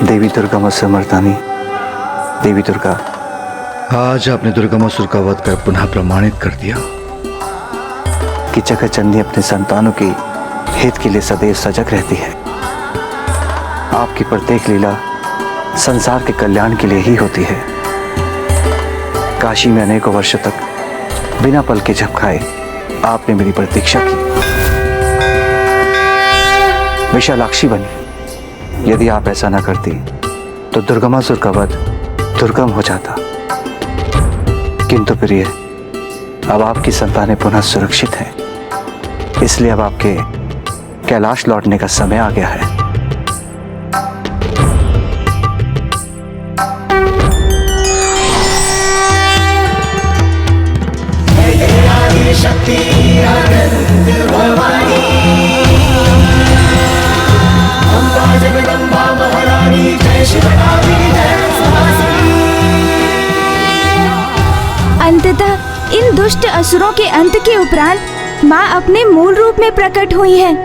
देवी दुर्गा मत्स्य मर्दानी, देवी दुर्गा, आज आपने दुर्गामासुर का वध कर पुनः प्रमाणित कर दिया कि जगत जननी अपने संतानों की हित के लिए सदैव सजग रहती है। आपकी प्रत्येक लीला संसार के कल्याण के लिए ही होती है। काशी में अनेकों वर्षों तक बिना पल के झपकाए आपने मेरी प्रतीक्षा की, विशालाक्षी बनी। यदि आप ऐसा न करती तो दुर्गमासुर का वध दुर्गम हो जाता। किंतु प्रिय, अब आपकी संतानें पुनः सुरक्षित हैं, इसलिए अब आपके कैलाश लौटने का समय आ गया है। शक्ति आनंद भवानी, अम्बा जगदम्बा महारानी, जय शिवरात्रि जय सुहासिनी। अंततः इन दुष्ट असुरों के अंत के उपरांत माँ अपने मूल रूप में प्रकट हुई हैं।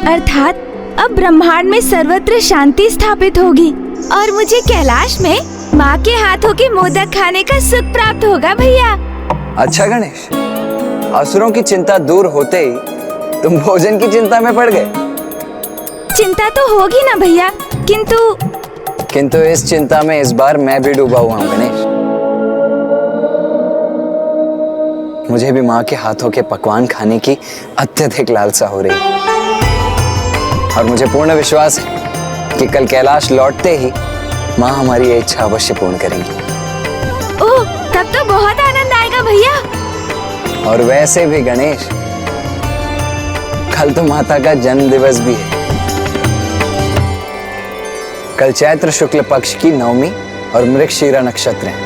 अर्थात अब ब्रह्मांड में सर्वत्र शांति स्थापित होगी और मुझे कैलाश में माँ के हाथों के मोदक खाने का सुख प्राप्त होगा भैया। अच्छा गणेश, असुरों की चिंता दूर होते ही तुम भोजन की चिंता में पड़ गए। चिंता तो होगी ना भैया, किंतु इस चिंता में इस बार मैं भी डूबा हुआ हूँ गणेश। मुझे भी माँ के हाथों के पकवान खाने की अत्यधिक लालसा हो रही है और मुझे पूर्ण विश्वास है कि कल कैलाश लौटते ही माँ हमारी ये इच्छा अवश्य पूर्ण करेंगी। ओह, तब तो बहुत आनंद आएगा भैया। और वैसे भी गणेश, कल तो माता का जन्म दिवस भी है। कल चैत्र शुक्ल पक्ष की नवमी और मृगशीरा नक्षत्र है।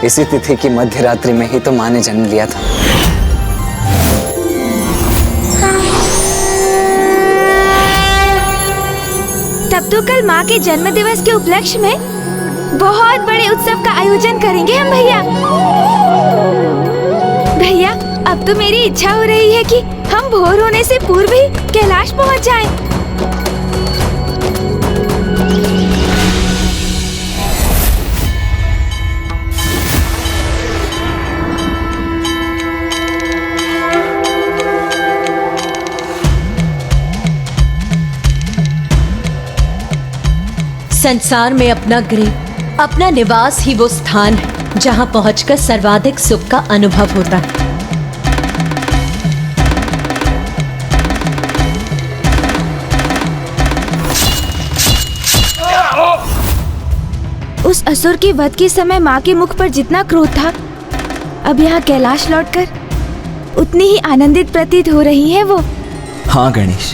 इसी तिथि की मध्य रात्रि में ही तो माँ ने जन्म लिया था। तब तो कल माँ के जन्म दिवस के उपलक्ष्य में बहुत बड़े उत्सव का आयोजन करेंगे हम भैया। भैया, अब तो मेरी इच्छा हो रही है कि हम भोर होने से पूर्व ही कैलाश पहुँच जाएं। संसार में अपना गृह, अपना निवास ही वो स्थान है जहां पहुंचकर सर्वाधिक सुख का अनुभव होता है। उस असुर के वध के समय माँ के मुख पर जितना क्रोध था, अब यहाँ कैलाश लौटकर उतनी ही आनंदित प्रतीत हो रही है वो। हाँ गणेश,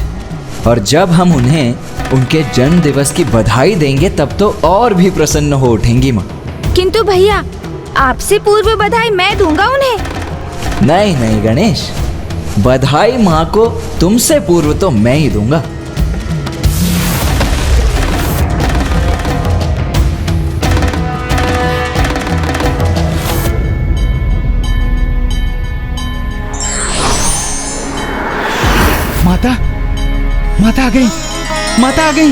और जब हम उन्हें उनके जन्म दिवस की बधाई देंगे तब तो और भी प्रसन्न हो उठेंगी माँ। किंतु भैया, आपसे पूर्व बधाई मैं दूंगा उन्हें। नहीं नहीं गणेश, बधाई माँ को तुमसे पूर्व तो मैं ही दूंगा। माता, माता आ गई, माता आ गई।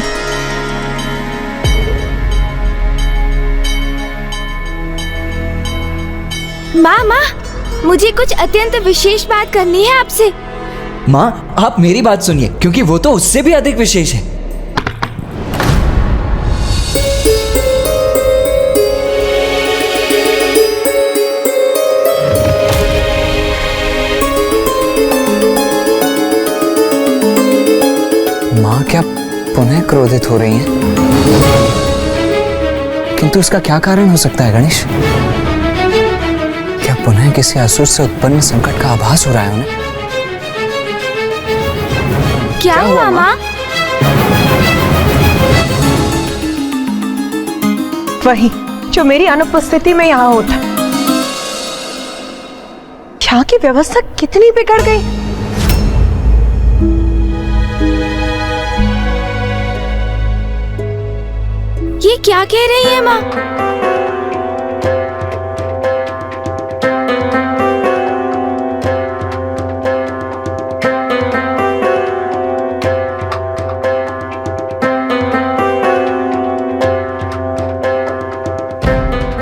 माँ, मुझे कुछ अत्यंत विशेष बात करनी है आपसे। माँ, आप मेरी बात सुनिए, क्योंकि वो तो उससे भी अधिक विशेष है। माँ क्या पुनः क्रोधित हो रही हैं? किंतु इसका क्या कारण हो सकता है गणेश? क्या पुनः किसी असुर से उत्पन्न संकट का आभास हो रहा है उन्हें? क्या हुआ माँ? वही जो मेरी अनुपस्थिति में यहाँ होता। यहाँ की व्यवस्था कितनी बिगड़ गई। ये क्या कह रही है माँ?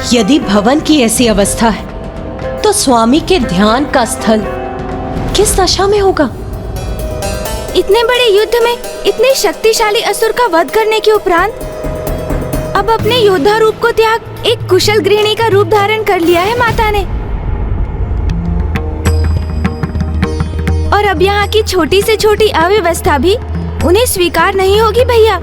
यदि भवन की ऐसी अवस्था है तो स्वामी के ध्यान का स्थल किस दशा में होगा? इतने बड़े युद्ध में इतने शक्तिशाली असुर का वध करने के उपरांत अब अपने योद्धा रूप को त्याग एक कुशल गृहिणी का रूप धारण कर लिया है माता ने। और अब यहाँ की छोटी से छोटी अव्यवस्था भी उन्हें स्वीकार नहीं होगी भैया।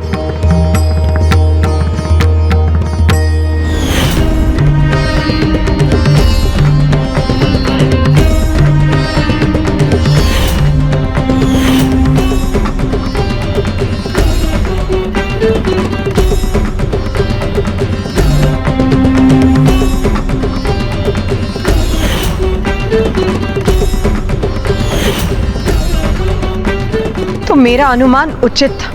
तो मेरा अनुमान उचित था।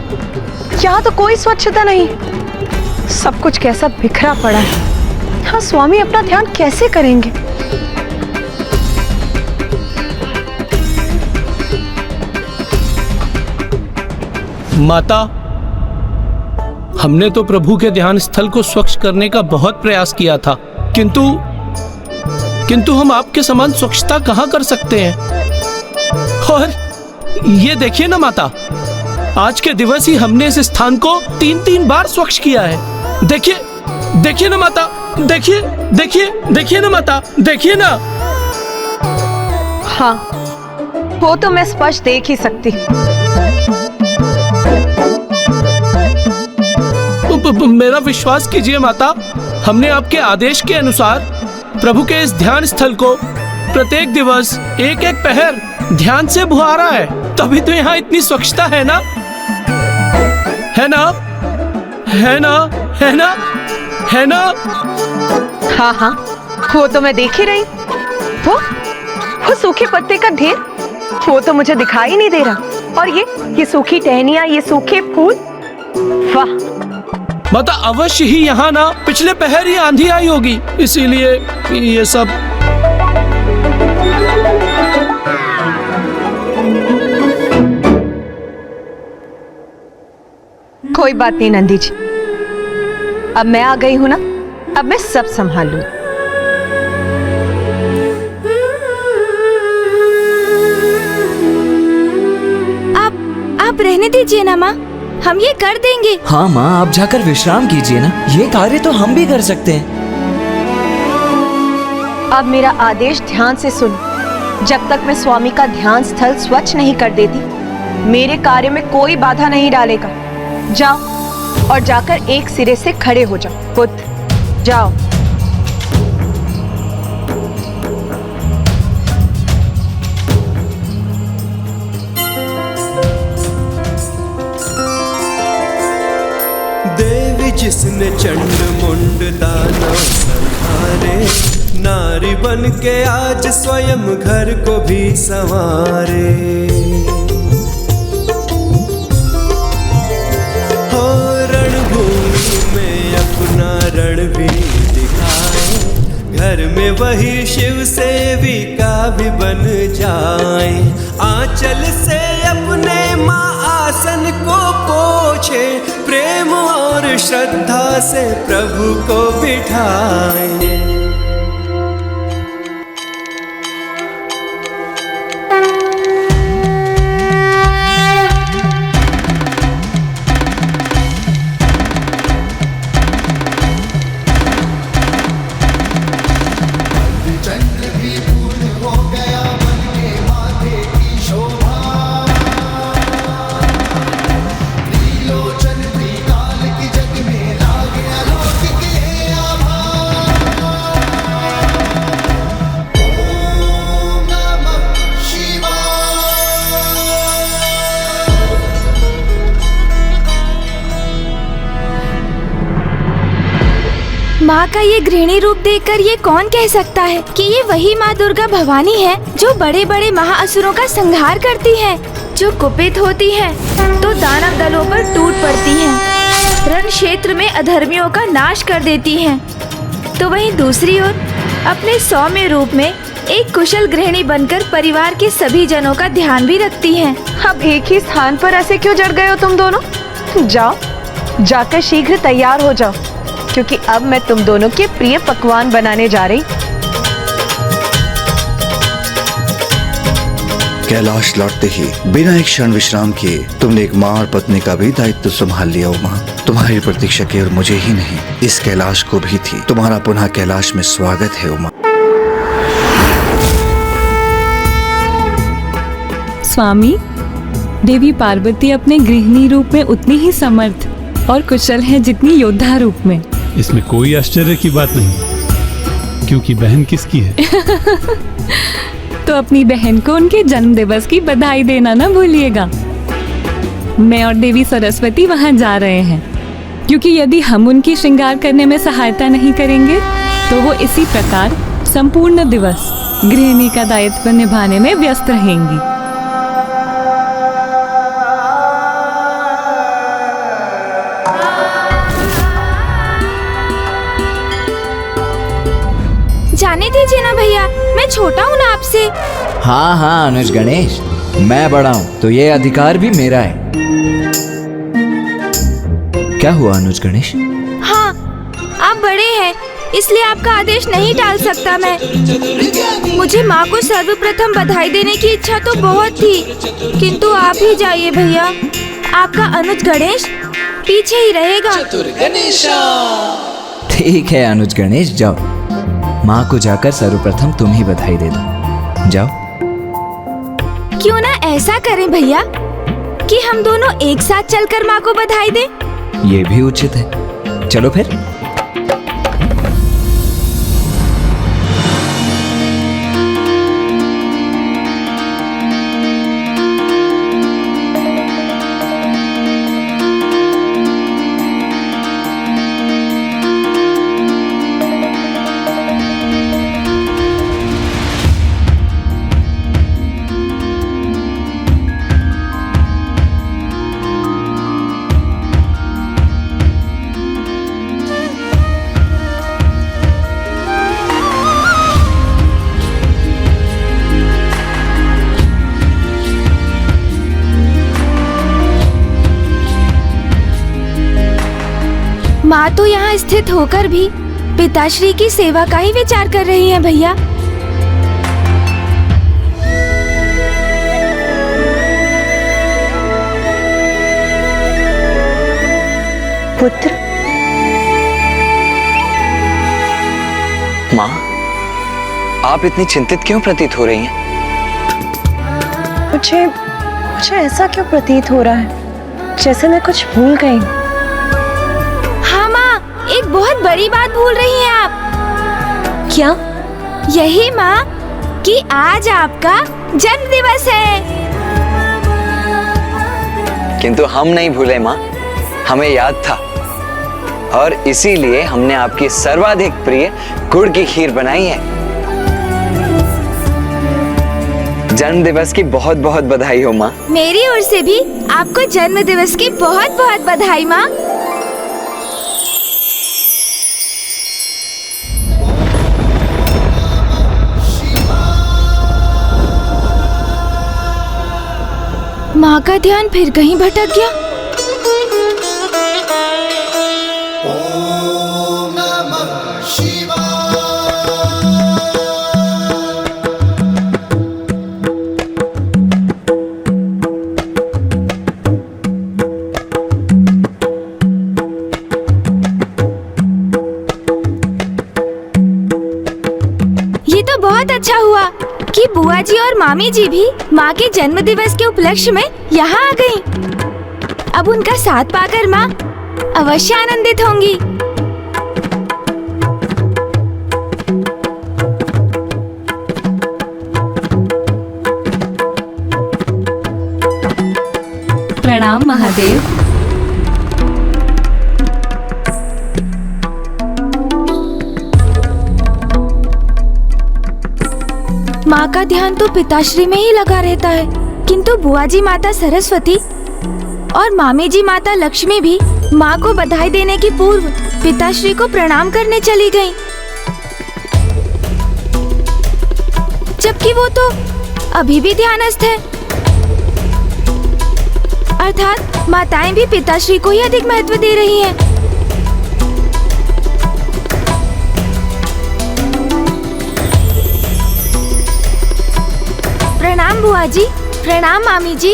यहाँ तो कोई स्वच्छता नहीं, सब कुछ कैसा बिखरा पड़ा है। हाँ, स्वामी अपना ध्यान कैसे करेंगे? माता, हमने तो प्रभु के ध्यान स्थल को स्वच्छ करने का बहुत प्रयास किया था, किंतु हम आपके समान स्वच्छता कहाँ कर सकते हैं। और ये देखिए ना माता, आज के दिवस ही हमने इस स्थान को 3-3 बार स्वच्छ किया है। देखिए ना माता, देखिए ना माता, देखिए ना। हाँ, वो तो मैं स्पष्ट देख ही सकती। मेरा विश्वास कीजिए माता, हमने आपके आदेश के अनुसार प्रभु के इस ध्यान स्थल को प्रत्येक दिवस एक पहर ध्यान से बुहारा है, तभी तो यहाँ इतनी स्वच्छता है ना, है ना, है ना, है ना, है ना। हाँ हाँ, वो तो मैं देख ही रही। वो सूखे पत्ते का ढेर, वो तो मुझे दिखाई नहीं दे रहा। और ये सूखी टहनियाँ, ये सूखे फूल, वाह। माता, अवश्य ही यहाँ ना पिछले पहर ही आंधी आई होगी, इसीलिए ये सब। कोई बात नहीं नंदी जी, अब मैं आ गई हूं ना, अब मैं सब संभाल लूं। आप रहने दीजिए ना माँ, हम ये कर देंगे। हाँ माँ, आप जाकर विश्राम कीजिए ना, ये कार्य तो हम भी कर सकते हैं। अब मेरा आदेश ध्यान से सुन। जब तक मैं स्वामी का ध्यान स्थल स्वच्छ नहीं कर देती, मेरे कार्य में कोई बाधा नहीं डालेगा। जाओ और जाकर एक सिरे से खड़े हो जाओ। पुत्र, जाओ। देवी जिसने चंड मुंड दानव संहारे, नारी बन के आज स्वयं घर को भी संवारे। हो रणभूमि में अपना रण भी दिखाए, घर में वही शिव सेविका भी बन जाए। आंचल से अपने माँ आसन को पोछे, प्रेम और श्रद्धा से प्रभु को बिठाए। माँ का ये गृहिणी रूप देखकर ये कौन कह सकता है कि ये वही माँ दुर्गा भवानी है जो बड़े बड़े महाअसुरों का संहार करती है, जो कुपित होती है तो दानव दलों पर टूट पड़ती है, रण क्षेत्र में अधर्मियों का नाश कर देती है, तो वहीं दूसरी ओर अपने सौम्य रूप में एक कुशल गृहिणी बनकर परिवार के सभी जनों का ध्यान भी रखती है। अब एक ही स्थान पर ऐसे क्यों जड़ गए हो तुम दोनों? जाओ, जाकर शीघ्र तैयार हो जाओ। क्योंकि अब मैं तुम दोनों के प्रिय पकवान बनाने जा रही। कैलाश लौटते ही बिना एक क्षण विश्राम किए तुमने एक माँ और पत्नी का भी दायित्व संभाल लिया उमा। तुम्हारी प्रतीक्षा केवल मुझे ही नहीं, इस कैलाश को भी थी। तुम्हारा पुनः कैलाश में स्वागत है उमा। स्वामी, देवी पार्वती अपने गृहिणी रूप में उतनी ही समर्थ और कुशल है जितनी योद्धा रूप में। इसमें कोई आश्चर्य की बात नहीं, क्योंकि बहन किसकी है? तो अपनी बहन को उनके जन्म दिवस की बधाई देना ना भूलिएगा। मैं और देवी सरस्वती वहां जा रहे हैं, क्योंकि यदि हम उनकी श्रृंगार करने में सहायता नहीं करेंगे तो वो इसी प्रकार संपूर्ण दिवस गृहिणी का दायित्व निभाने में व्यस्त रहेंगी। जाने दीजिए ना भैया, मैं छोटा हूँ ना आपसे। हाँ हाँ अनुज गणेश, मैं बड़ा हूँ तो ये अधिकार भी मेरा है। क्या हुआ अनुज गणेश? हाँ, आप बड़े हैं इसलिए आपका आदेश नहीं टाल सकता मैं। मुझे माँ को सर्वप्रथम बधाई देने की इच्छा तो बहुत थी, किंतु आप ही जाइए भैया। आपका अनुज गणेश पीछे ही रहेगा। ठीक है अनुज गणेश, जाओ। माँ को जाकर सर्वप्रथम तुम ही बधाई दे दो, जाओ। क्यों ना ऐसा करें भैया कि हम दोनों एक साथ चलकर माँ को बधाई दें? ये भी उचित है, चलो फिर। माँ तो यहाँ स्थित होकर भी पिताश्री की सेवा का ही विचार कर रही हैं भैया। पुत्र, माँ, आप इतनी चिंतित क्यों प्रतीत हो रही हैं? मुझे ऐसा क्यों प्रतीत हो रहा है जैसे मैं कुछ भूल गई। एक बहुत बड़ी बात भूल रही हैं आप। क्या? यही माँ कि आज आपका जन्म दिवस है। किंतु हम नहीं भूले माँ, हमें याद था और इसीलिए हमने आपकी सर्वाधिक प्रिय गुड़ की खीर बनाई है। जन्म दिवस की बहुत बहुत बधाई हो माँ। मेरी ओर से भी आपको जन्म दिवस की बहुत बहुत बधाई माँ। माँ का ध्यान फिर कहीं भटक गया। ओम नमः शिवाय। ये तो बहुत अच्छा हुआ कि बुआ जी और मामी जी भी माँ के जन्म दिवस के उपलक्ष्य में यहाँ आ गईं। अब उनका साथ पाकर माँ अवश्य आनंदित होंगी। प्रणाम महादेव। माँ का ध्यान तो पिताश्री में ही लगा रहता है, किंतु बुआ जी माता सरस्वती और मामी जी माता लक्ष्मी भी माँ को बधाई देने की पूर्व पिताश्री को प्रणाम करने चली गईं। जबकि वो तो अभी भी ध्यानस्थ है। अर्थात माताएं भी पिताश्री को ही अधिक महत्व दे रही हैं। प्रणाम बुआ जी। प्रणाम मामी जी।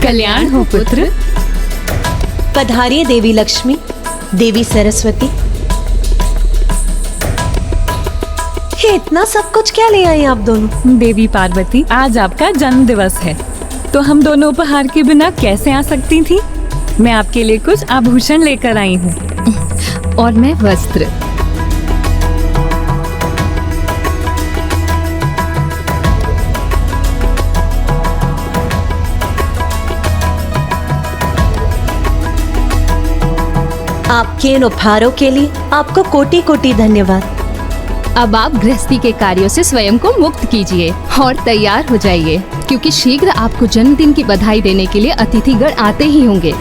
कल्याण हो पुत्र। पधारिए देवी लक्ष्मी, देवी सरस्वती। ये इतना सब कुछ क्या ले आई आप दोनों? देवी पार्वती, आज आपका जन्म दिवस है, तो हम दोनों उपहार के बिना कैसे आ सकती थी। मैं आपके लिए कुछ आभूषण लेकर आई हूँ और मैं वस्त्र। आपके इन उपहारों के लिए आपको कोटि कोटि धन्यवाद। अब आप गृहस्थी के कार्यों से स्वयं को मुक्त कीजिए और तैयार हो जाइए, क्योंकि शीघ्र आपको जन्मदिन की बधाई देने के लिए अतिथिगण आते ही होंगे।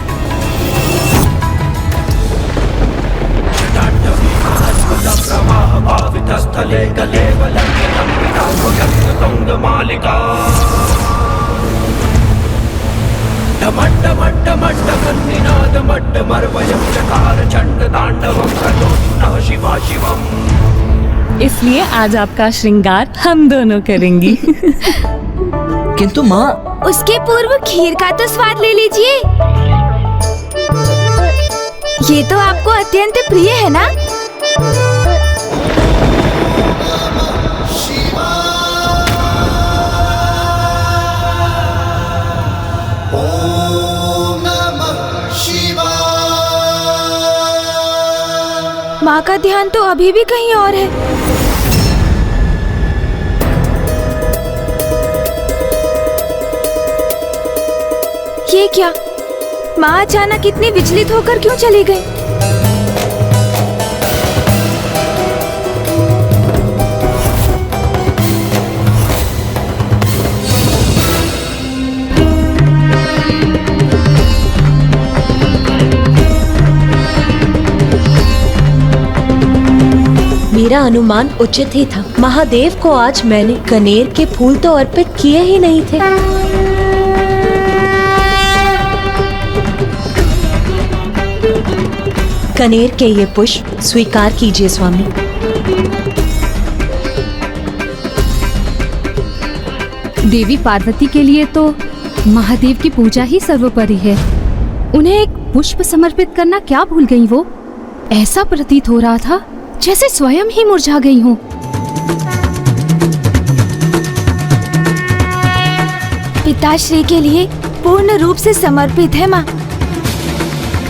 इसलिए आज आपका श्रृंगार हम दोनों करेंगी। किंतु माँ, उसके पूर्व खीर का तो स्वाद ले लीजिए। ये तो आपको अत्यंत प्रिय है ना? माँ का ध्यान तो अभी भी कहीं और है। ये क्या? माँ अचानक इतनी विचलित होकर क्यों चली गई? मेरा अनुमान उचित ही था। महादेव को आज मैंने कनेर के फूल तो अर्पित किए ही नहीं थे। कनेर के ये पुष्प स्वीकार कीजिए स्वामी। देवी पार्वती के लिए तो महादेव की पूजा ही सर्वोपरि है। उन्हें एक पुष्प समर्पित करना क्या भूल गई वो? ऐसा प्रतीत हो रहा था जैसे स्वयं ही मुरझा गई हूँ। पिताश्री के लिए पूर्ण रूप से समर्पित है माँ।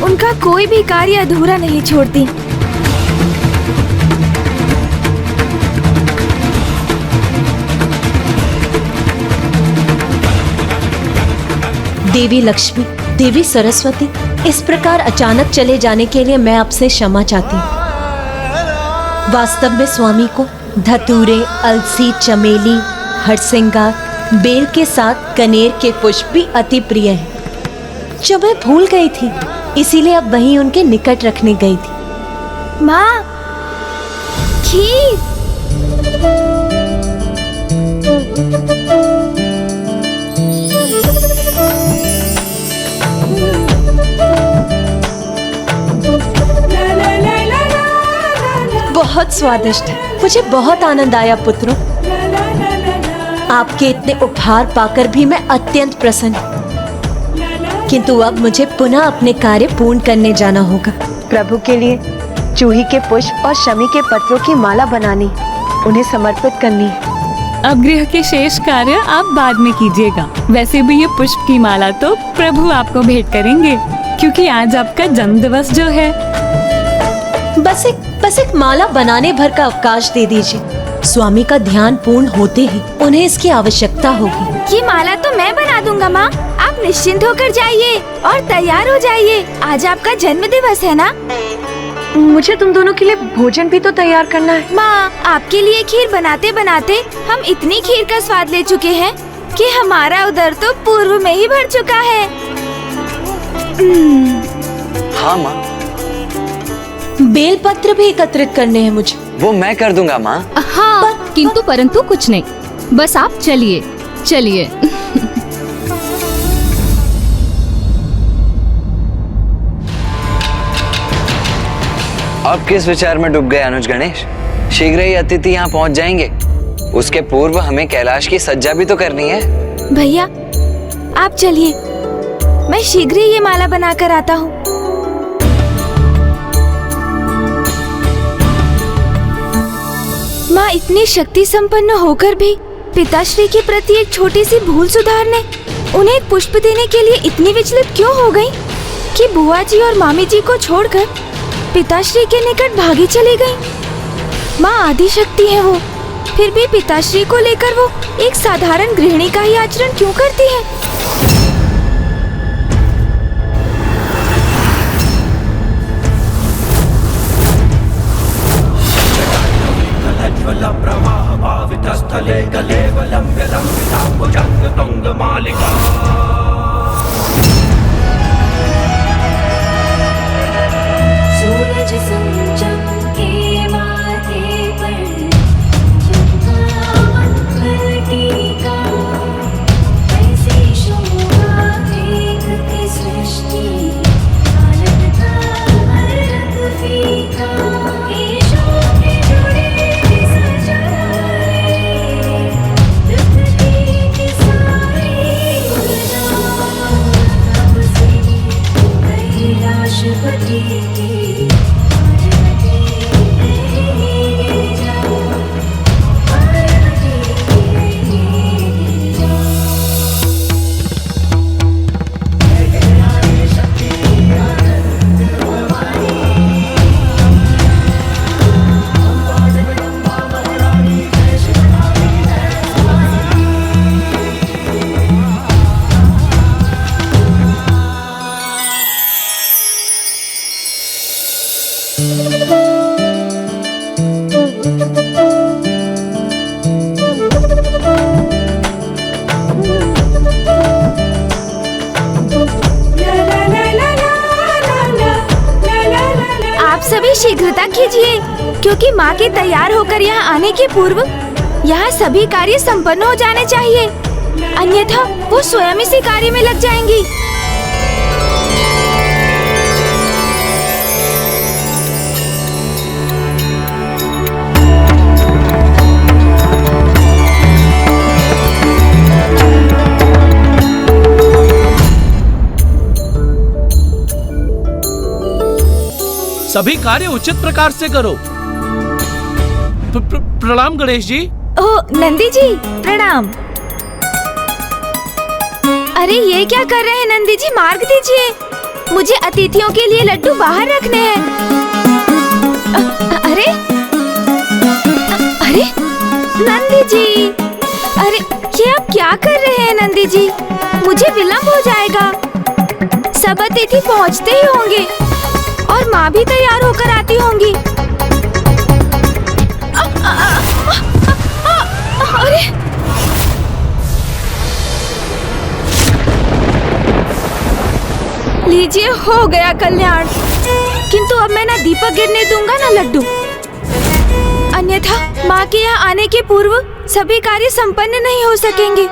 उनका कोई भी कार्य अधूरा नहीं छोड़ती। देवी लक्ष्मी, देवी सरस्वती, इस प्रकार अचानक चले जाने के लिए मैं आपसे क्षमा चाहती हूँ। वास्तव में स्वामी को धतूरे, अलसी, चमेली, हरसिंगार, बेल के साथ कनेर के पुष्प भी अति प्रिय हैं, जो मैं भूल गई थी, इसीलिए अब वहीं उनके निकट रखने गई थी। माँ, खीर। बहुत स्वादिष्ट है। मुझे बहुत आनंद आया पुत्रों। आपके इतने उपहार पाकर भी मैं अत्यंत प्रसन्न हूँ। किंतु अब मुझे पुनः अपने कार्य पूर्ण करने जाना होगा। प्रभु के लिए चूही के पुष्प और शमी के पत्रों की माला बनानी, उन्हें समर्पित करनी है। अब गृह के शेष कार्य आप बाद में कीजिएगा। वैसे भी ये पुष्प की माला तो प्रभु आपको भेंट करेंगे, क्योंकि आज आपका जन्म दिवस जो है। बस एक माला बनाने भर का अवकाश दे दीजिए। स्वामी का ध्यान पूर्ण होते ही उन्हें इसकी आवश्यकता होगी। ये माला तो मैं बना दूंगा माँ। आप निश्चिंत होकर जाइए और तैयार हो जाइए। आज आपका जन्म दिवस है ना? मुझे तुम दोनों के लिए भोजन भी तो तैयार करना है। माँ, आपके लिए खीर बनाते बनाते हम इतनी खीर का स्वाद ले चुके हैं कि हमारा उदर तो पूर्व में ही भर चुका है। हाँ माँ। बेलपत्र भी एकत्रित करने हैं मुझे। वो मैं कर दूंगा माँ। हाँ, किंतु परंतु कुछ नहीं, बस आप चलिए चलिए। अब किस विचार में डूब गए अनुज गणेश? शीघ्र ही अतिथि यहाँ पहुँच जाएंगे। उसके पूर्व हमें कैलाश की सज्जा भी तो करनी है। भैया आप चलिए, मैं शीघ्र ही ये माला बनाकर आता हूँ। माँ इतनी शक्ति संपन्न होकर भी पिताश्री के प्रति एक छोटी सी भूल सुधारने, उन्हें एक पुष्प देने के लिए इतनी विचलित क्यों हो गई कि बुआ जी और मामी जी को छोड़कर पिताश्री के निकट भागी चली गई। माँ आदि शक्ति है वो, फिर भी पिताश्री को लेकर वो एक साधारण गृहिणी का ही आचरण क्यों करती है? सूरज चमके माथे पर टीका, ऐसी शोभा देखती सृष्टि आनंद का रंग फीका। केशों के जुड़े सजाए पृथ्वी के सारे उड़ान, अब से कैलाशपति की सभी शीघ्रता कीजिए, क्योंकि माँ के तैयार होकर यहाँ आने के पूर्व यहाँ सभी कार्य संपन्न हो जाने चाहिए, अन्यथा वो स्वयं इसी कार्य में लग जाएंगी। सभी कार्य उचित प्रकार से करो। प्रणाम गणेश जी। ओह नंदी जी प्रणाम। अरे ये क्या कर रहे हैं नंदी जी, मार्ग दीजिए, मुझे अतिथियों के लिए लड्डू बाहर रखने हैं। अरे अरे नंदी जी, अरे ये आप क्या कर रहे हैं नंदी जी, मुझे विलंब हो जाएगा। सब अतिथि पहुँचते ही होंगे और माँ भी तैयार होकर आती होंगी। अरे लीजिए, हो गया कल्याण। किंतु अब मैं ना दीपक गिरने दूंगा ना लड्डू, अन्यथा माँ के यहाँ आने के पूर्व सभी कार्य संपन्न नहीं हो सकेंगे।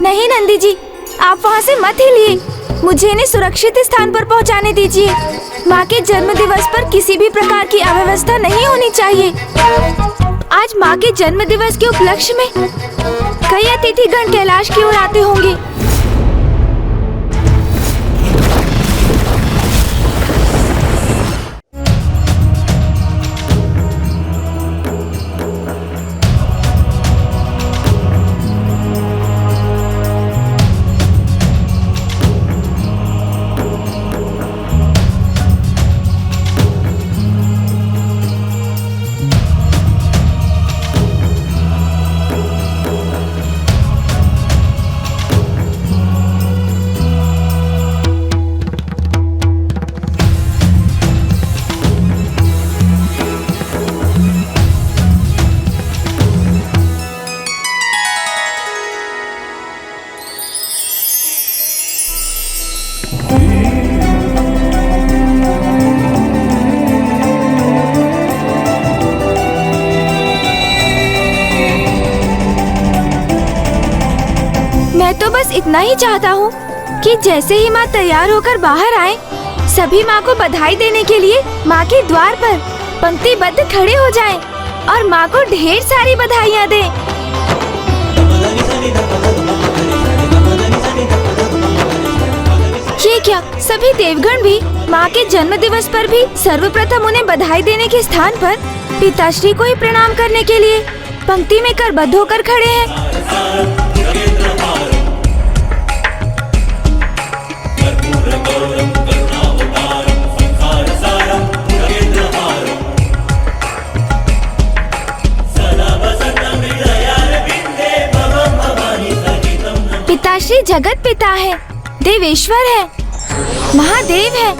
नहीं नंदी जी, आप वहाँ से मत हिलिए, मुझे इन्हें सुरक्षित स्थान पर पहुँचाने दीजिए। माँ के जन्म दिवस पर किसी भी प्रकार की अव्यवस्था नहीं होनी चाहिए। आज माँ के जन्म दिवस के उपलक्ष्य में कई अतिथिगण कैलाश की ओर आते होंगे। इतना ही चाहता हूँ कि जैसे ही माँ तैयार होकर बाहर आए, सभी माँ को बधाई देने के लिए माँ के द्वार पर पंक्तिबद्ध खड़े हो जाएं और माँ को ढेर सारी बधाइयाँ दें। ये क्या, सभी देवगण भी माँ के जन्म दिवस पर भी सर्वप्रथम उन्हें बधाई देने के स्थान पर पिताश्री को ही प्रणाम करने के लिए पंक्ति में करबद्ध होकर खड़े हैं। पिताश्री जगत पिता है, देवेश्वर है, महादेव है,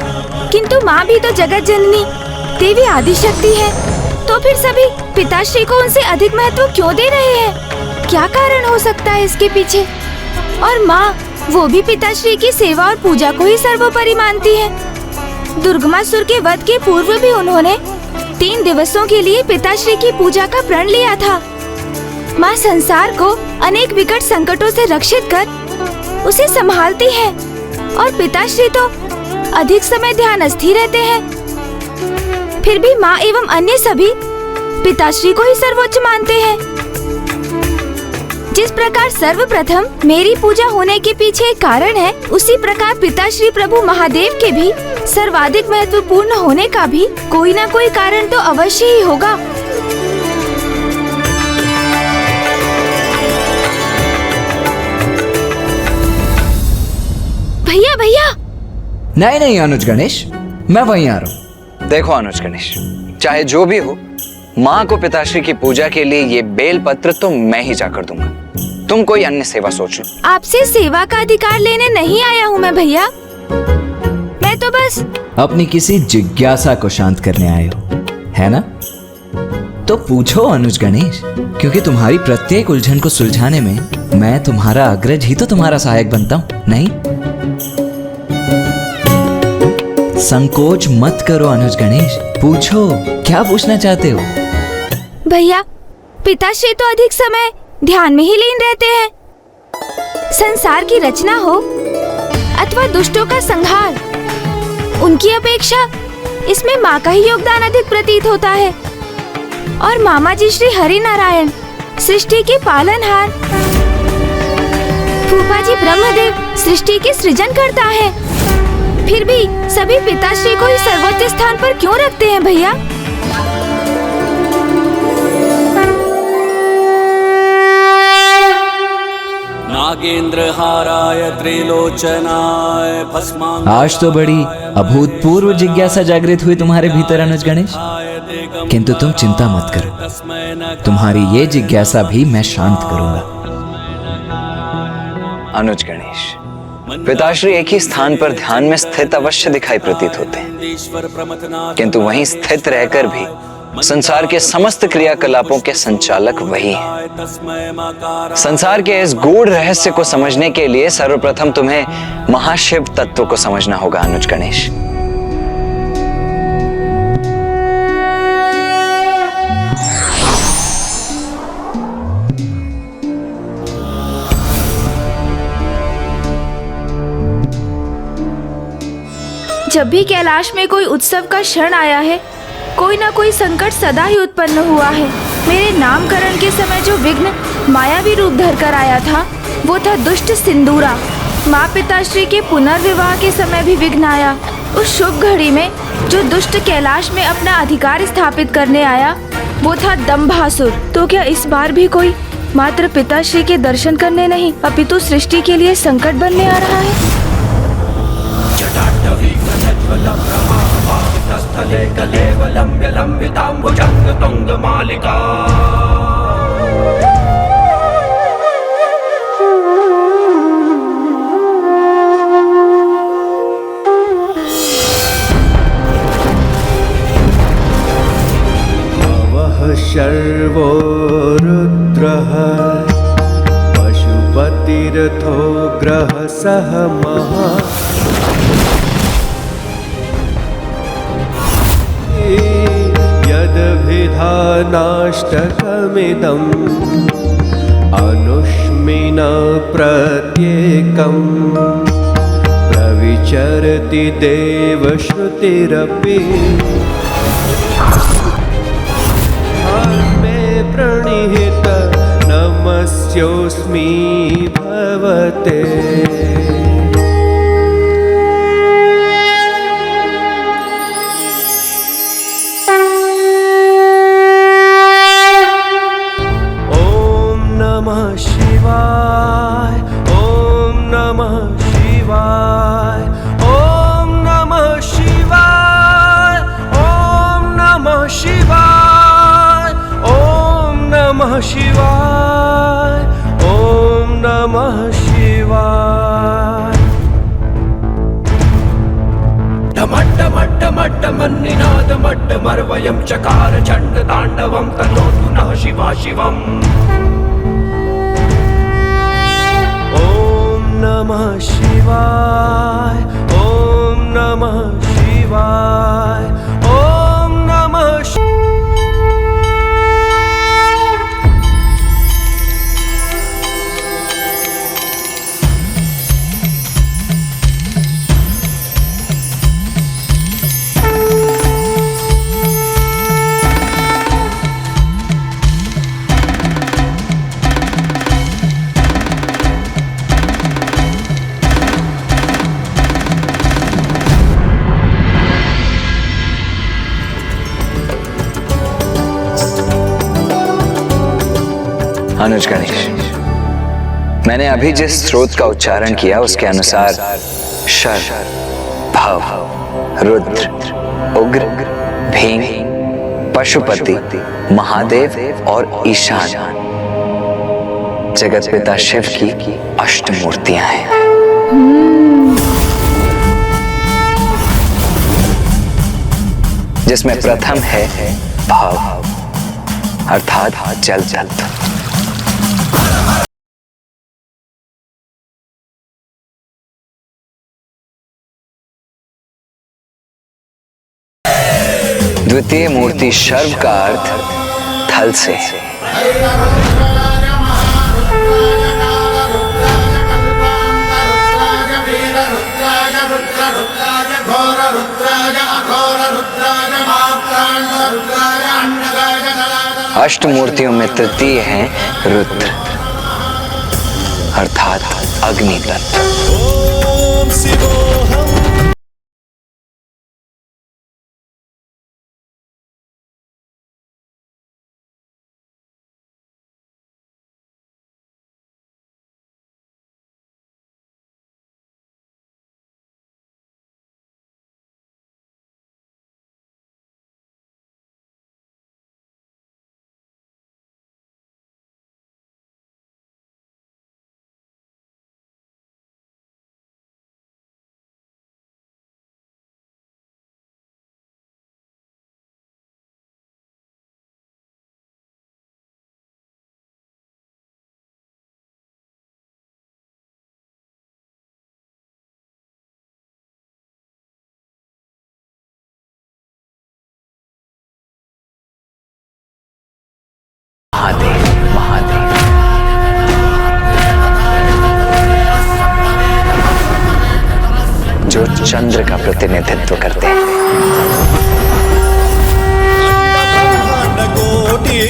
किंतु माँ भी तो जगत जननी देवी आदिशक्ति है। तो फिर सभी पिताश्री को उनसे अधिक महत्व क्यों दे रहे हैं? क्या कारण हो सकता है इसके पीछे? और माँ वो भी पिताश्री की सेवा और पूजा को ही सर्वोपरि मानती है। दुर्गमासुर के वध के पूर्व भी उन्होंने 3 दिवसों के लिए पिताश्री की पूजा का प्रण लिया था। माँ संसार को अनेक विकट संकटों से रक्षित कर उसे संभालती है और पिताश्री तो अधिक समय ध्यानस्थ ही रहते हैं। फिर भी माँ एवं अन्य सभी पिताश्री को ही सर्वोच्च मानते हैं। जिस प्रकार सर्वप्रथम मेरी पूजा होने के पीछे एक कारण है, उसी प्रकार पिताश्री प्रभु महादेव के भी सर्वाधिक महत्वपूर्ण होने का भी कोई न कोई कारण तो अवश्य ही होगा। भैया भैया, नहीं नहीं अनुज गणेश, मैं वहीं आ रहा हूँ। देखो अनुज गणेश, चाहे जो भी हो, माँ को पिताश्री की पूजा के लिए ये बेल पत्र तो मैं ही जाकर दूंगा। तुम कोई अन्य सेवा सोच लो। आपसे सेवा का अधिकार लेने नहीं आया हूँ मैं भैया, मैं तो बस अपनी किसी जिज्ञासा को शांत करने आए हो, है ना? तो पूछो अनुज गणेश, क्योंकि तुम्हारी प्रत्येक उलझन को सुलझाने में मैं तुम्हारा अग्रज ही तो तुम्हारा सहायक बनता हूँ, नहीं? संकोच मत करो अनुज गणेश, पूछो, क्या पूछना चाहते हो? भैया, पिताश्री तो अधिक समय ध्यान में ही लीन रहते हैं। संसार की रचना हो अथवा दुष्टों का संहार, उनकी अपेक्षा इसमें माँ का ही योगदान अधिक प्रतीत होता है। और मामा जी श्री हरि नारायण, सृष्टि के पालनहार, फूफा जी ब्रह्मदेव सृष्टि के सृजन करता है। फिर भी सभी पिताश्री को ही सर्वोच्च स्थान पर क्यों रखते हैं भैया? नागेंद्रहाराय त्रिलोचनाय भस्मांगाय। आज तो बड़ी अभूतपूर्व जिज्ञासा जागृत हुई तुम्हारे भीतर अनुज गणेश, किंतु तुम चिंता मत करो, तुम्हारी ये जिज्ञासा भी मैं शांत करूंगा। अनुज गणेश, पिताश्री एक ही स्थान पर ध्यान में स्थित अवश्य दिखाई प्रतीत होते हैं, किंतु वहीं स्थित रहकर भी संसार के समस्त क्रियाकलापों के संचालक वही हैं। संसार के इस गूढ़ रहस्य को समझने के लिए सर्वप्रथम तुम्हें महाशिव तत्व को समझना होगा अनुज गणेश। जब भी कैलाश में कोई उत्सव का क्षण आया है, कोई ना कोई संकट सदा ही उत्पन्न हुआ है। मेरे नामकरण के समय जो विघ्न मायावी रूप धरकर आया था, वो था दुष्ट सिंदूरा। माँ पिताश्री के पुनर्विवाह के समय भी विघ्न आया। उस शुभ घड़ी में जो दुष्ट कैलाश में अपना अधिकार स्थापित करने आया, वो था दंभासुर। तो क्या इस बार भी कोई मात्र पिताश्री के दर्शन करने नहीं, अपितु सृष्टि के लिए संकट बनने आ रहा है? स्थले कलेवलम्ब्य लम्बिताम्बुजंग तुंग मालिका। वह शर्वो रुद्रः पशुपतिरथो ग्रह सह महा। यद्विधानाष्टकमिदम् अनुष्मिना प्रत्येकम् प्रविचरति देवश्रुतिरपि मे प्रणिहित नमस्योऽस्मि भवते। ॐ नमः शिवाय, ॐ नमः शिवाय, ॐ नमः शिवाय, ॐ नमः शिवाय, ॐ नमः शिवाय, ॐ नमः शिवाय। डमड्डमड्डमड्डमन्निनादमड्डमर्वयं चकार चण्डताण्डवं तनोतु नः शिवा शिवम्। ॐ नमः शिवाय, ॐ नमः शिवाय, ॐ नमः अनुज गणेश, मैंने अभी जिस स्रोत का उच्चारण किया उसके अनुसार शर, भव, रुद्र, उग्र, भीम, पशुपति, महादेव और ईशान जगत पिता शिव की अष्टमूर्तियां हैं। जिसमें प्रथम है भव अर्थात जल तत्व। द्वितीय मूर्ति शर्व का अर्थ थल से। अष्ट मूर्तियों में तृतीय है रुद्र अर्थात अग्नि तत्व। ॐ शिवोऽहम् महादेव महादेव जो चंद्र का प्रतिनिधित्व करते हैं। कोटि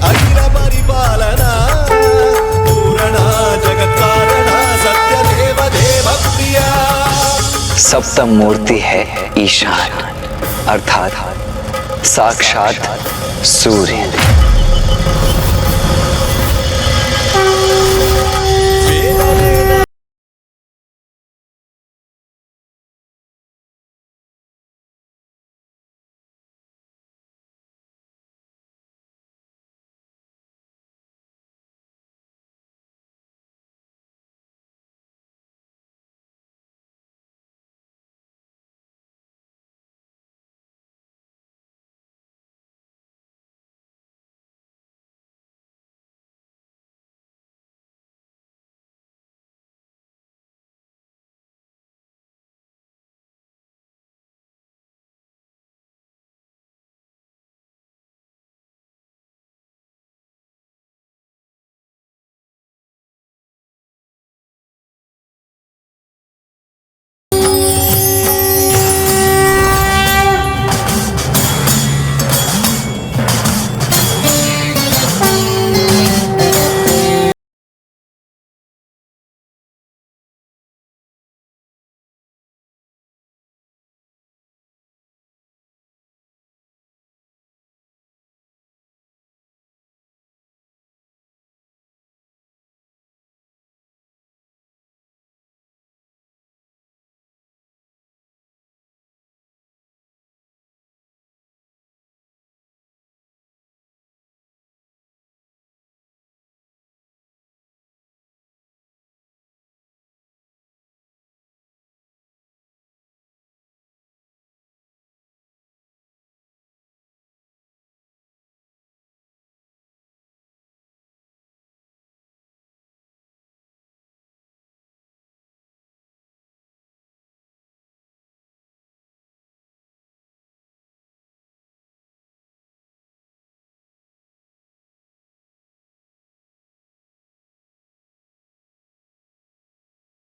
अखिल परिपालना पूरणा जगत्कारणा सत्य देव देव प्रिया। सप्तम मूर्ति है ईशान अर्थात साक्षात सूर्य।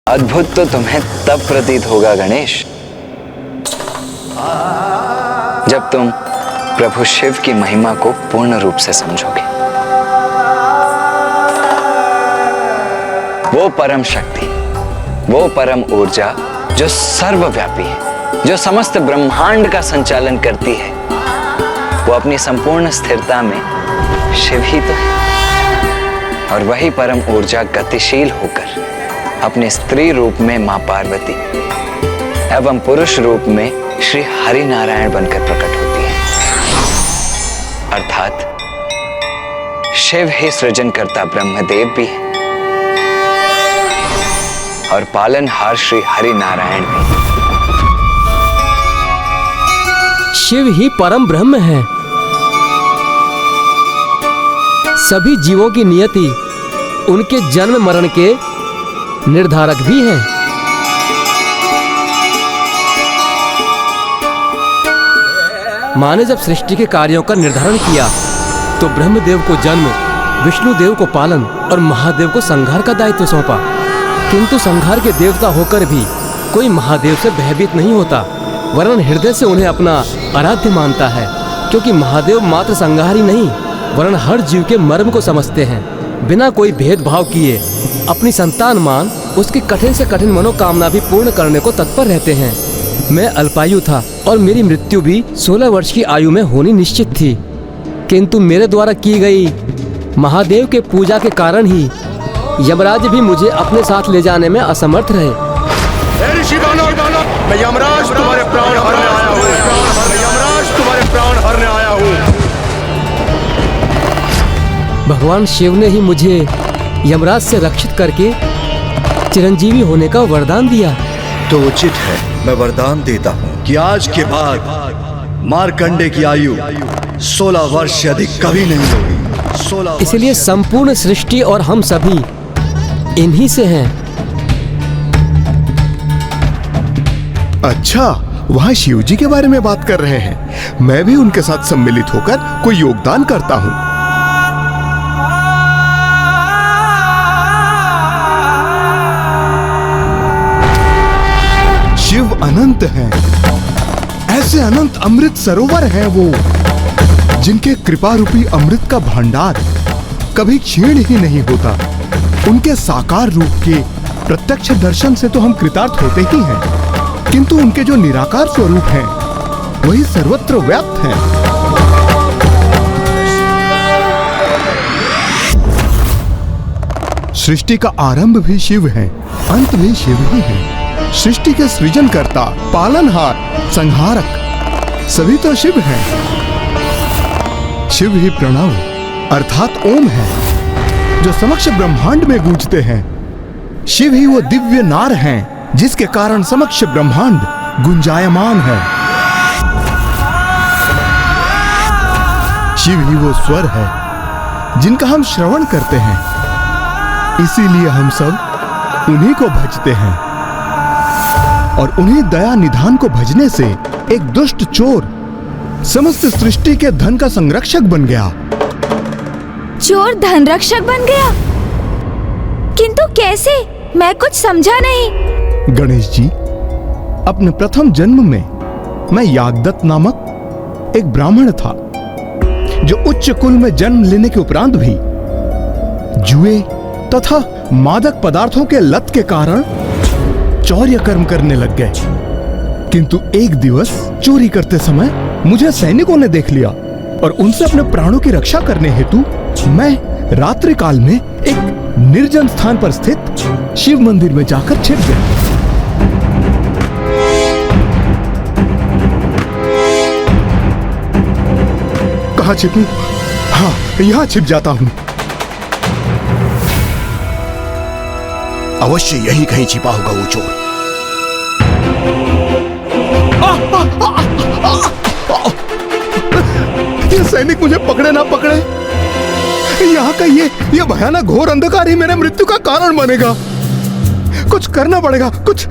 अद्भुत तो तुम्हें तब प्रतीत होगा गणेश, जब तुम प्रभु शिव की महिमा को पूर्ण रूप से समझोगे। वो परम शक्ति, वो परम ऊर्जा जो सर्वव्यापी है, जो समस्त ब्रह्मांड का संचालन करती है, वो अपनी संपूर्ण स्थिरता में शिव ही तो है। और वही परम ऊर्जा गतिशील होकर अपने स्त्री रूप में मां पार्वती एवं पुरुष रूप में श्री हरि नारायण बनकर प्रकट होती है। अर्थात शिव ही सृजनकर्ता ब्रह्मदेव भी है और पालनहार श्री हरि नारायण भी। शिव ही परम ब्रह्म है। सभी जीवों की नियति उनके जन्म मरण के निर्धारक भी हैं। मां ने जब सृष्टि के कार्यों का निर्धारण किया तो ब्रह्मदेव को जन्म, विष्णुदेव को पालन और महादेव को संहार का दायित्व सौंपा। किंतु संहार के देवता होकर भी कोई महादेव से भयभीत नहीं होता, वरन हृदय से उन्हें अपना आराध्य मानता है, क्योंकि महादेव मात्र संहारी नहीं वरन हर जीव के मर्म को समझते हैं। बिना कोई भेदभाव किए अपनी संतान मान उसकी कठिन से कठिन मनोकामना भी पूर्ण करने को तत्पर रहते हैं। मैं अल्पायु था और मेरी मृत्यु भी 16 वर्ष की आयु में होनी निश्चित थी, किंतु मेरे द्वारा की गई महादेव के पूजा के कारण ही यमराज भी मुझे अपने साथ ले जाने में असमर्थ रहे। मैं यमराज तुम्हारे प्राण हरने आया हूँ। मैं यमराज तुम्हारे प्राण हरने आया हूँ। भगवान शिव ने ही मुझे यमराज से रक्षित करके चिरंजीवी होने का वरदान दिया। तो उचित है, मैं वरदान देता हूँ कि आज के बाद मार्कंडे की आयु 16 वर्ष से अधिक कभी नहीं होगी। 16 इसलिए संपूर्ण सृष्टि और हम सभी इन्हीं से हैं। अच्छा, वहाँ शिव जी के बारे में बात कर रहे हैं। मैं भी उनके साथ सम्मिलित होकर कोई योगदान करता हूँ। शिव अनंत हैं, ऐसे अनंत अमृत सरोवर हैं वो, जिनके कृपा रूपी अमृत का भंडार कभी क्षीण ही नहीं होता। उनके साकार रूप के प्रत्यक्ष दर्शन से तो हम कृतार्थ होते ही हैं, किंतु उनके जो निराकार स्वरूप हैं वही सर्वत्र व्याप्त हैं। सृष्टि का आरंभ भी शिव है, अंत भी शिव ही है। सृष्टि के सृजनकर्ता, पालनहार, संहारक सभी तो शिव हैं। शिव ही प्रणव अर्थात ओम है, जो समक्ष ब्रह्मांड में गूंजते हैं। शिव ही वो दिव्य नार हैं, जिसके कारण समक्ष ब्रह्मांड गुंजायमान है। शिव ही वो स्वर है, जिनका हम श्रवण करते हैं, इसीलिए हम सब उन्हीं को भजते हैं। और उन्हीं दया निधान को भजने से एक दुष्ट चोर समस्त सृष्टि के धन का संरक्षक बन गया। चोर धन रक्षक बन गया? किंतु कैसे? मैं कुछ समझा नहीं। गणेश जी, अपने प्रथम जन्म में मैं यागदत्त नामक एक ब्राह्मण था, जो उच्च कुल में जन्म लेने के उपरांत भी जुए तथा मादक पदार्थों के लत के कारण चौर्य कर्म करने लग गए। किंतु एक दिवस चोरी करते समय मुझे सैनिकों ने देख लिया और उनसे अपने प्राणों की रक्षा करने हेतु मैं रात्रि काल में एक निर्जन स्थान पर स्थित शिव मंदिर में जाकर छिप गया। कहाँ छिपूं? हाँ, यहाँ छिप जाता हूँ। अवश्य यही कहीं छिपा होगा वो चोर। ये सैनिक मुझे पकड़े ना पकड़े, यहाँ का ये भयानक घोर अंधकार ही मेरे मृत्यु का कारण बनेगा। कुछ करना पड़ेगा, कुछ।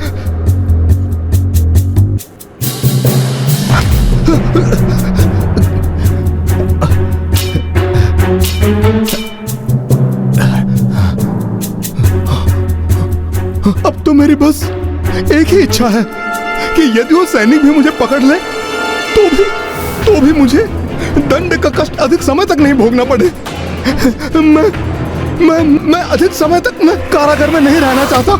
अब तो मेरी बस एक ही इच्छा है कि यदि वो सैनिक भी मुझे पकड़ ले तो भी मुझे दंड का कष्ट अधिक समय तक नहीं भोगना पड़े। मैं अधिक समय तक मैं कारागार में नहीं रहना चाहता।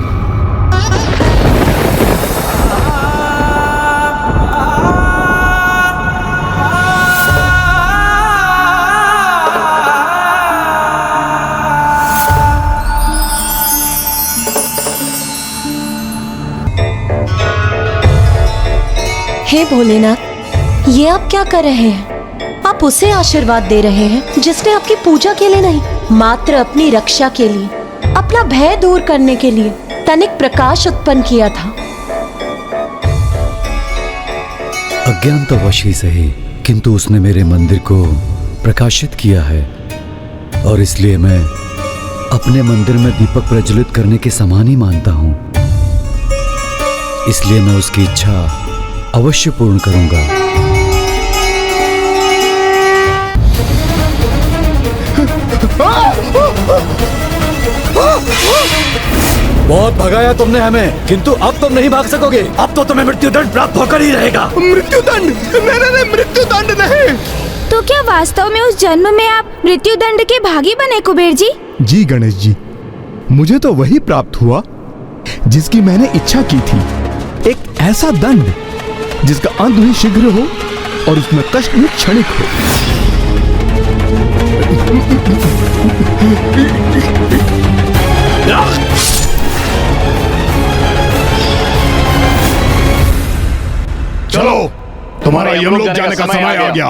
हे भोलेनाथ, ये आप क्या कर रहे हैं? आप उसे आशीर्वाद दे रहे हैं जिसने आपकी पूजा के लिए नहीं, मात्र अपनी रक्षा के लिए, अपना भय दूर करने के लिए तनिक प्रकाश उत्पन्न किया था। अज्ञानतावश ही सही, किंतु उसने मेरे मंदिर को प्रकाशित किया है और इसलिए मैं अपने मंदिर में दीपक प्रज्वलित करने के समान ही मानता हूं। इसलिए मैं उसकी इच्छा अवश्य पूर्ण करूंगा। बहुत भगाया तुमने हमें, किंतु अब तुम नहीं भाग सकोगे। अब तो तुम्हें मृत्युदंड प्राप्त होकर ही रहेगा। मृत्युदंड? नहीं, मृत्युदंड नहीं। तो क्या वास्तव में उस जन्म में आप मृत्युदंड के भागी बने कुबेर जी? जी गणेश जी, मुझे तो वही प्राप्त हुआ जिसकी मैंने इच्छा की थी। एक ऐसा दंड जिसका अंत भी शीघ्र हो और उसमें कष्ट भी क्षणिक हो। चलो, तुम्हारा यमलोक जाने का समय आ गया।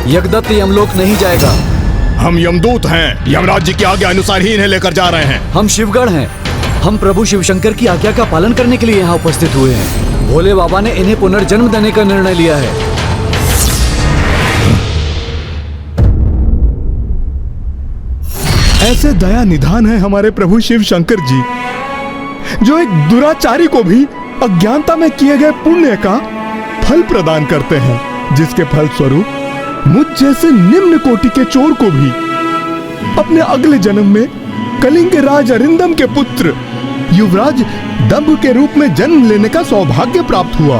यज्ञदत्त यमलोक नहीं जाएगा। हम यमदूत हैं, यमराज जी की आज्ञा अनुसार ही इन्हें लेकर जा रहे हैं। हम शिवगढ़ हैं। हम प्रभु शिवशंकर की आज्ञा का पालन करने के लिए यहाँ उपस्थित हुए हैं। भोले बाबा ने इन्हें पुनर्जन्म देने का निर्णय लिया है। ऐसे दया निधान है हमारे प्रभु शिव शंकर जी, जो एक दुराचारी को भी अज्ञानता में किए गए पुण्य का फल प्रदान करते हैं, जिसके फल स्वरूप मुझ जैसे निम्न कोटि के चोर को भी अपने अगले जन्म में कलिंग राज अरिंदम के पुत्र युवराज दंभ के रूप में जन्म लेने का सौभाग्य प्राप्त हुआ।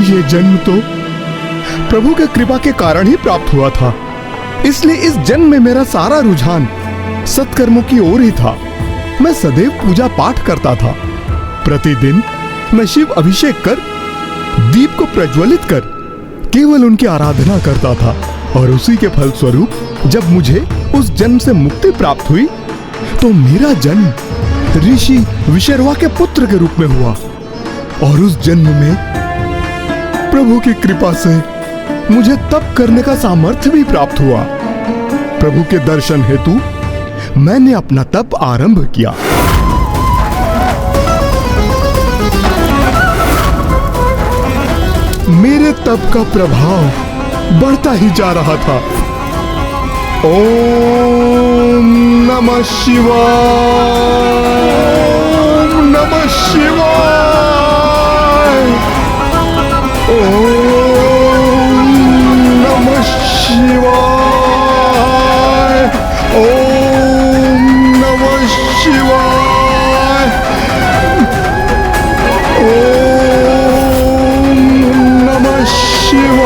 ये जन्म तो प्रभु के कृपा के कारण ही प्राप्त हुआ था। इसलिए इस जन्म में मेरा सारा रुझान सत्कर्मों की ओर ही था। मैं सदैव पूजा पाठ करता था। प्रतिदिन मैं शिव अभिषेक कर, दीप को प्रज्वलित कर केवल उनकी आराधना करता था। और उसी के फल स्वरूप जब मुझे उस जन्म से मुक्ति प्राप्त हुई तो मेरा जन्म ऋषि विशर्वा के पुत्र के रूप में हुआ। और उस जन्म में प्रभु की कृपा से मुझे तप करने का सामर्थ्य भी प्राप्त हुआ। प्रभु के दर्शन हेतु मैंने अपना तप आरंभ किया। मेरे तप का प्रभाव बढ़ता ही जा रहा था। ओम नमः शिवाय, ओम नमः शिवाय, ओम नमः शिवाय, ओम नमः शिवाय, ओम नमः शिवाय।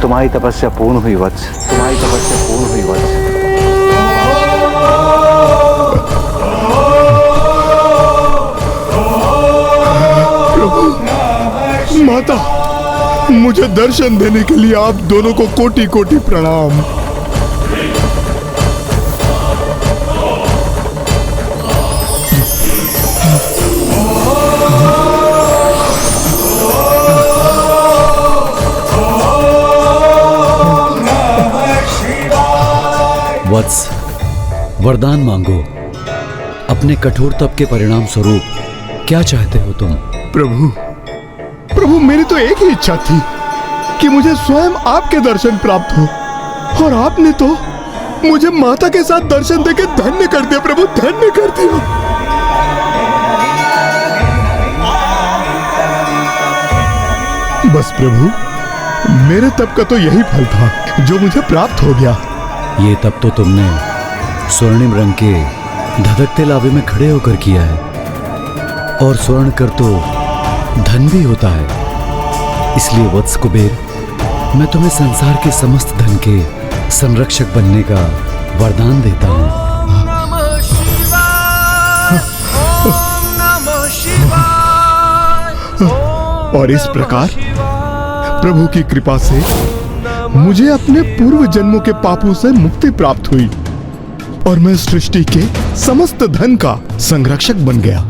तुम्हारी तपस्या पूर्ण हुई वत्स, तुम्हारी तपस्या पूर्ण हुई वत्स। प्रभु, माता, मुझे दर्शन देने के लिए आप दोनों को कोटि कोटि प्रणाम। वत्स, वरदान मांगो। अपने कठोर तप के परिणाम स्वरूप क्या चाहते हो तुम? प्रभु, मेरी तो एक ही इच्छा थी कि मुझे स्वयं आपके दर्शन प्राप्त हो। और आपने तो मुझे माता के साथ दर्शन देके धन्य कर दिया। प्रभु, धन्य कर दिया। बस प्रभु, मेरे तप का तो यही फल था जो मुझे प्राप्त हो गया। ये तप तो तुमने स्वर्णिम रंग के धधकते लावे में खड़े होकर किया है, और स्वर्ण कर तो धन भी होता है। इसलिए वत्स कुबेर, मैं तुम्हें संसार के समस्त धन के संरक्षक बनने का वरदान देता हूँ। और इस प्रकार प्रभु की कृपा से मुझे अपने पूर्व जन्मों के पापों से मुक्ति प्राप्त हुई और मैं सृष्टि के समस्त धन का संरक्षक बन गया।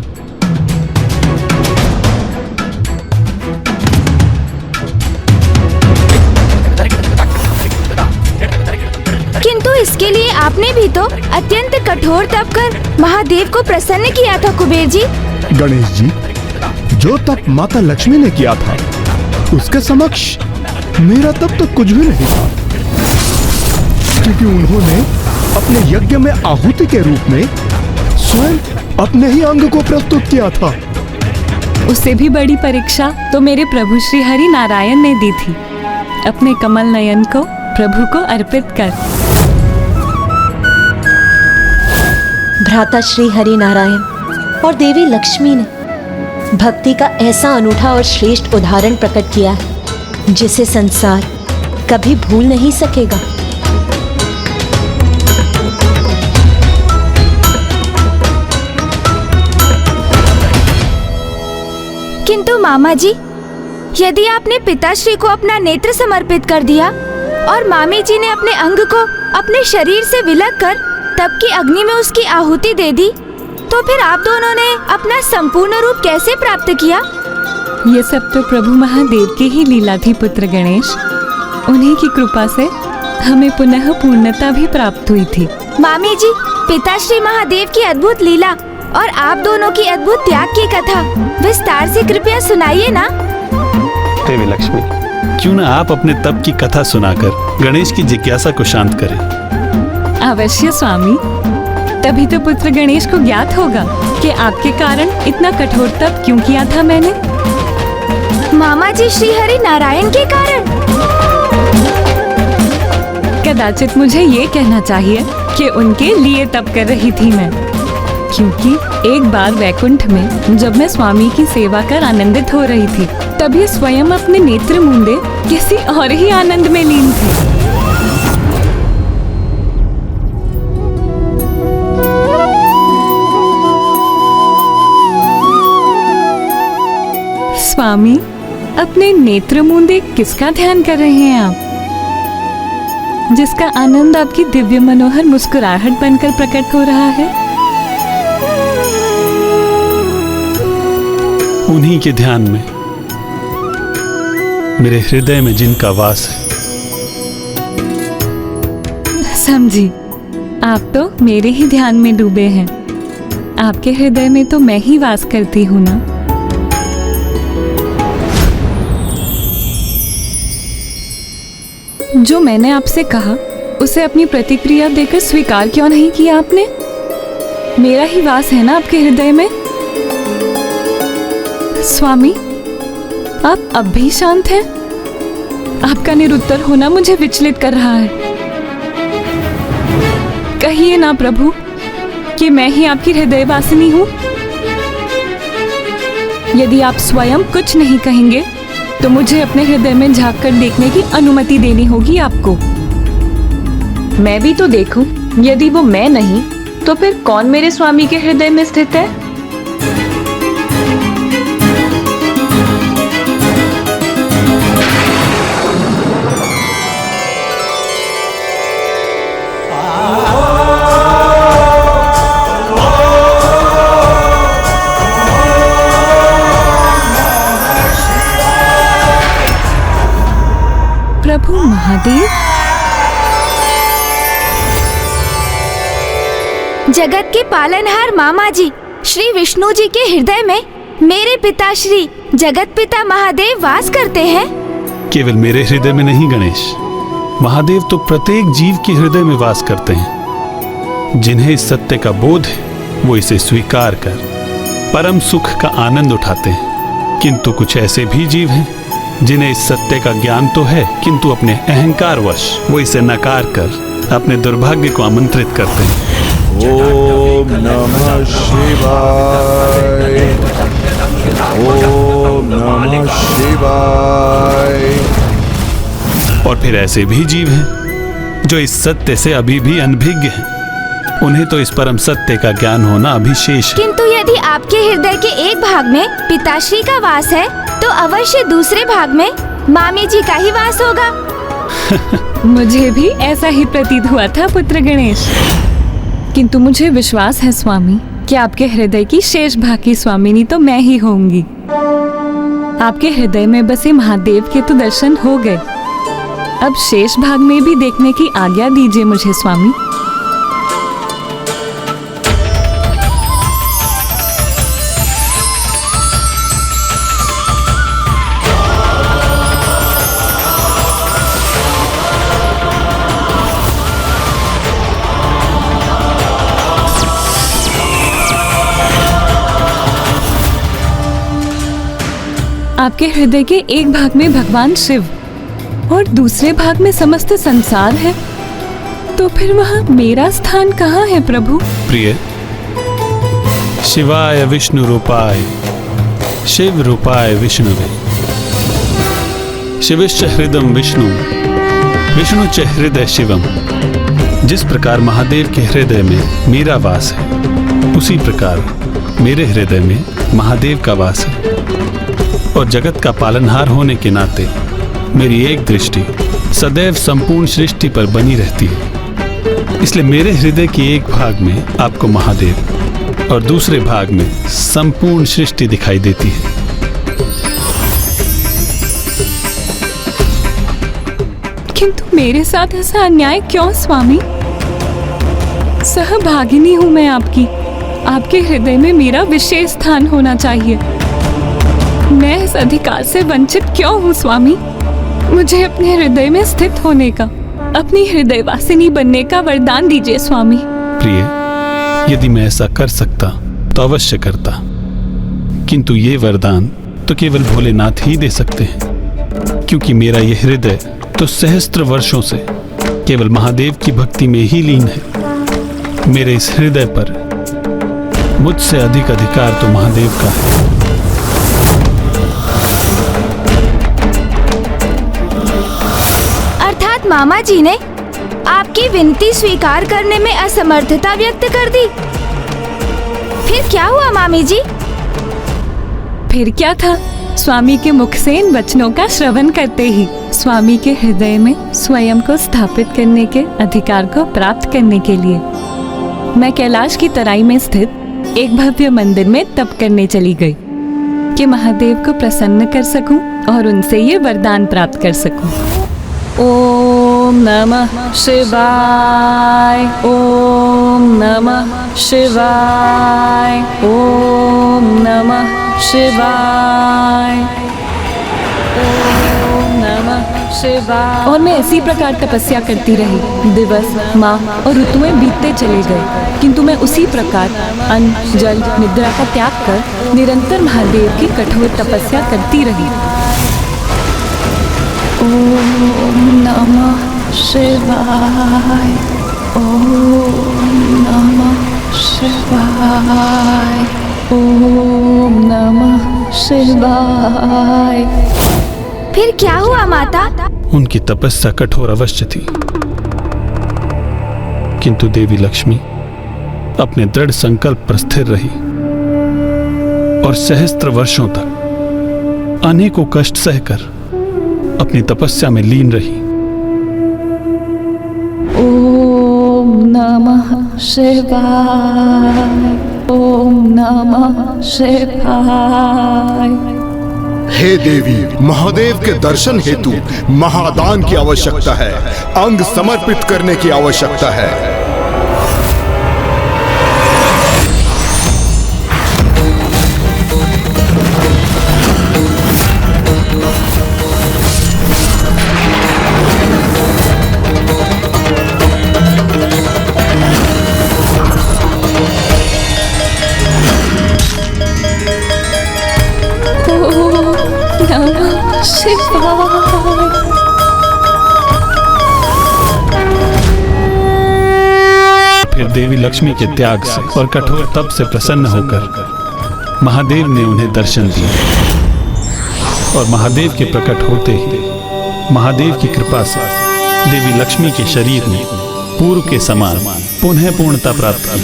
किंतु इसके लिए आपने भी तो अत्यंत कठोर तप कर महादेव को प्रसन्न किया था कुबेर जी। गणेश जी, जो तप माता लक्ष्मी ने किया था उसके समक्ष मेरा तप तो कुछ भी नहीं था, क्योंकि उन्होंने अपने यज्ञ में आहुति के रूप में स्वयं अपने ही अंग को प्रस्तुत किया था। उससे भी बड़ी परीक्षा तो मेरे प्रभु श्री हरि नारायण ने दी थी, अपने कमल नयन को प्रभु को अर्पित कर। भ्राता श्री हरि नारायण और देवी लक्ष्मी ने भक्ति का ऐसा अनूठा और श्रेष्ठ उदाहरण प्रकट किया है जिसे संसार कभी भूल नहीं सकेगा। किंतु मामा जी, यदि आपने पिताश्री को अपना नेत्र समर्पित कर दिया और मामी जी ने अपने अंग को अपने शरीर से विलग कर तप की अग्नि में उसकी आहुति दे दी, तो फिर आप दोनों ने अपना संपूर्ण रूप कैसे प्राप्त किया? ये सब तो प्रभु महादेव की ही लीला थी पुत्र गणेश। उन्हीं की कृपा से हमें पुनः पूर्णता भी प्राप्त हुई थी। मामी जी, पिताश्री महादेव की अद्भुत लीला और आप दोनों की अद्भुत त्याग की कथा विस्तार से कृपया सुनाइए ना। देवी लक्ष्मी, क्यों ना आप अपने तप की कथा सुनाकर गणेश की जिज्ञासा को शांत करें। अवश्य स्वामी, तभी तो पुत्र गणेश को ज्ञात होगा कि आपके कारण इतना कठोर तप क्यों किया था मैंने। मामा जी श्री हरि नारायण के कारण? कदाचित मुझे ये कहना चाहिए कि उनके लिए तप कर रही थी मैं, क्योंकि एक बार वैकुंठ में जब मैं स्वामी की सेवा कर आनंदित हो रही थी, तभी स्वयं अपने नेत्र मूंदे किसी और ही आनंद में लीन थे। स्वामी, अपने नेत्र मूंदे किसका ध्यान कर रहे हैं आप, जिसका आनंद आपकी दिव्य मनोहर मुस्कुराहट बनकर प्रकट हो रहा है? उन्हीं के ध्यान में, मेरे हृदय में जिनका वास है। समझी, आप तो मेरे ही ध्यान में डूबे हैं। आपके हृदय में तो मैं ही वास करती हूँ ना। जो मैंने आपसे कहा उसे अपनी प्रतिक्रिया देकर स्वीकार क्यों नहीं किया आपने? मेरा ही वास है ना आपके हृदय में। स्वामी, आप अब भी शांत हैं? आपका निरुत्तर होना मुझे विचलित कर रहा है। कहिए ना प्रभु कि मैं ही आपकी हृदयवासिनी हूँ। यदि आप स्वयं कुछ नहीं कहेंगे तो मुझे अपने हृदय में झांक कर देखने की अनुमति देनी होगी आपको। मैं भी तो देखूं, यदि वो मैं नहीं तो फिर कौन मेरे स्वामी के हृदय में स्थित है? प्रभु महादेव, जगत के पालनहार मामा जी श्री विष्णु जी के हृदय में मेरे पिताश्री जगत पिता महादेव वास करते हैं। केवल मेरे हृदय में नहीं गणेश, महादेव तो प्रत्येक जीव के हृदय में वास करते हैं। जिन्हें इस सत्य का बोध है वो इसे स्वीकार कर परम सुख का आनंद उठाते हैं। किंतु कुछ ऐसे भी जीव हैं जिन्हें इस सत्य का ज्ञान तो है, किंतु अपने अहंकारवश वो इसे नकार कर अपने दुर्भाग्य को आमंत्रित करते हैं। ओम नमः शिवाय। ओम नमः शिवाय। और फिर ऐसे भी जीव हैं जो इस सत्य से अभी भी अनभिज्ञ हैं। उन्हें तो इस परम सत्य का ज्ञान होना अभी शेष है। किंतु यदि आपके हृदय के एक भाग में पिताश्री का वास है, तो अवश्य दूसरे भाग में मामी जी का ही वास होगा। मुझे भी ऐसा ही प्रतीत हुआ था पुत्र गणेश, किंतु मुझे विश्वास है स्वामी कि आपके हृदय की शेष भाग की स्वामिनी तो मैं ही होंगी। आपके हृदय में बसे महादेव के तो दर्शन हो गए, अब शेष भाग में भी देखने की आज्ञा दीजिए मुझे स्वामी। आपके हृदय के एक भाग में भगवान शिव और दूसरे भाग में समस्त संसार है, तो फिर वहाँ मेरा स्थान कहाँ है प्रभु? प्रिय, शिवाय विष्णु रूपाय शिव रूपाय विष्णुवे, शिवश्च हृदयं विष्णु विष्णु च हृदय शिवम। जिस प्रकार महादेव के हृदय में मेरा वास है, उसी प्रकार मेरे हृदय में महादेव का वास है। और जगत का पालनहार होने के नाते मेरी एक दृष्टि सदैव संपूर्ण सृष्टि पर बनी रहती है। इसलिए मेरे हृदय के एक भाग में आपको महादेव और दूसरे भाग में संपूर्ण सृष्टि दिखाई देती है। किंतु मेरे साथ ऐसा अन्याय क्यों स्वामी? सहभागिनी हूँ मैं आपकी, आपके हृदय में मेरा विशेष स्थान होना चाहिए। मैं इस अधिकार से वंचित क्यों हूँ स्वामी? मुझे अपने हृदय में स्थित होने का, अपनी हृदयवासिनी बनने का वरदान दीजिए स्वामी। प्रिय, यदि मैं ऐसा कर सकता तो अवश्य करता, किंतु ये वरदान तो केवल भोलेनाथ ही दे सकते हैं, क्योंकि मेरा ये हृदय तो सहस्त्र वर्षों से केवल महादेव की भक्ति में ही लीन है। मेरे इस हृदय पर मुझसे अधिक अधिकार तो महादेव का है। अर्थात मामा जी ने आपकी विनती स्वीकार करने में असमर्थता व्यक्त कर दी। फिर क्या हुआ मामी जी? फिर क्या था, स्वामी के मुख से इन वचनों का श्रवण करते ही स्वामी के हृदय में स्वयं को स्थापित करने के अधिकार को प्राप्त करने के लिए मैं कैलाश की तराई में स्थित एक भव्य मंदिर में तप करने चली गई कि महादेव को प्रसन्न कर सकूं और उनसे ये वरदान प्राप्त कर सकूं। ओम नमः शिवाय, ओम नमः शिवाय, ओम नमः शिवाय, ओम नमः शिवाय। और मैं इसी प्रकार तपस्या करती रही। दिवस, माह और ऋतुएं बीतते चले गए, किंतु मैं उसी प्रकार अन्न, जल, निद्रा का त्याग कर निरंतर महादेव की कठोर तपस्या करती रही। ओम नमः शिवाय, ओम नमः शिवाय, ओम नमः शिवाय। फिर क्या हुआ माता? उनकी तपस्या कठोर अवश्य थी, किंतु देवी लक्ष्मी अपने दृढ़ संकल्प पर स्थिर रही और सहस्त्र वर्षों तक अनेकों कष्ट सहकर अपनी तपस्या में लीन रही। ओम नमः शिवाय, ओम नमः शिवाय। हे देवी, महादेव के दर्शन हेतु महादान की आवश्यकता है, अंग समर्पित करने की आवश्यकता है। ओम नमः शिवाय। देवी लक्ष्मी के त्याग से और कठोर तप से प्रसन्न होकर महादेव ने उन्हें दर्शन दिया और महादेव के प्रकट होते ही महादेव की कृपा से देवी लक्ष्मी के शरीर में पूर्व के समान पुनः पूर्णता प्राप्त की।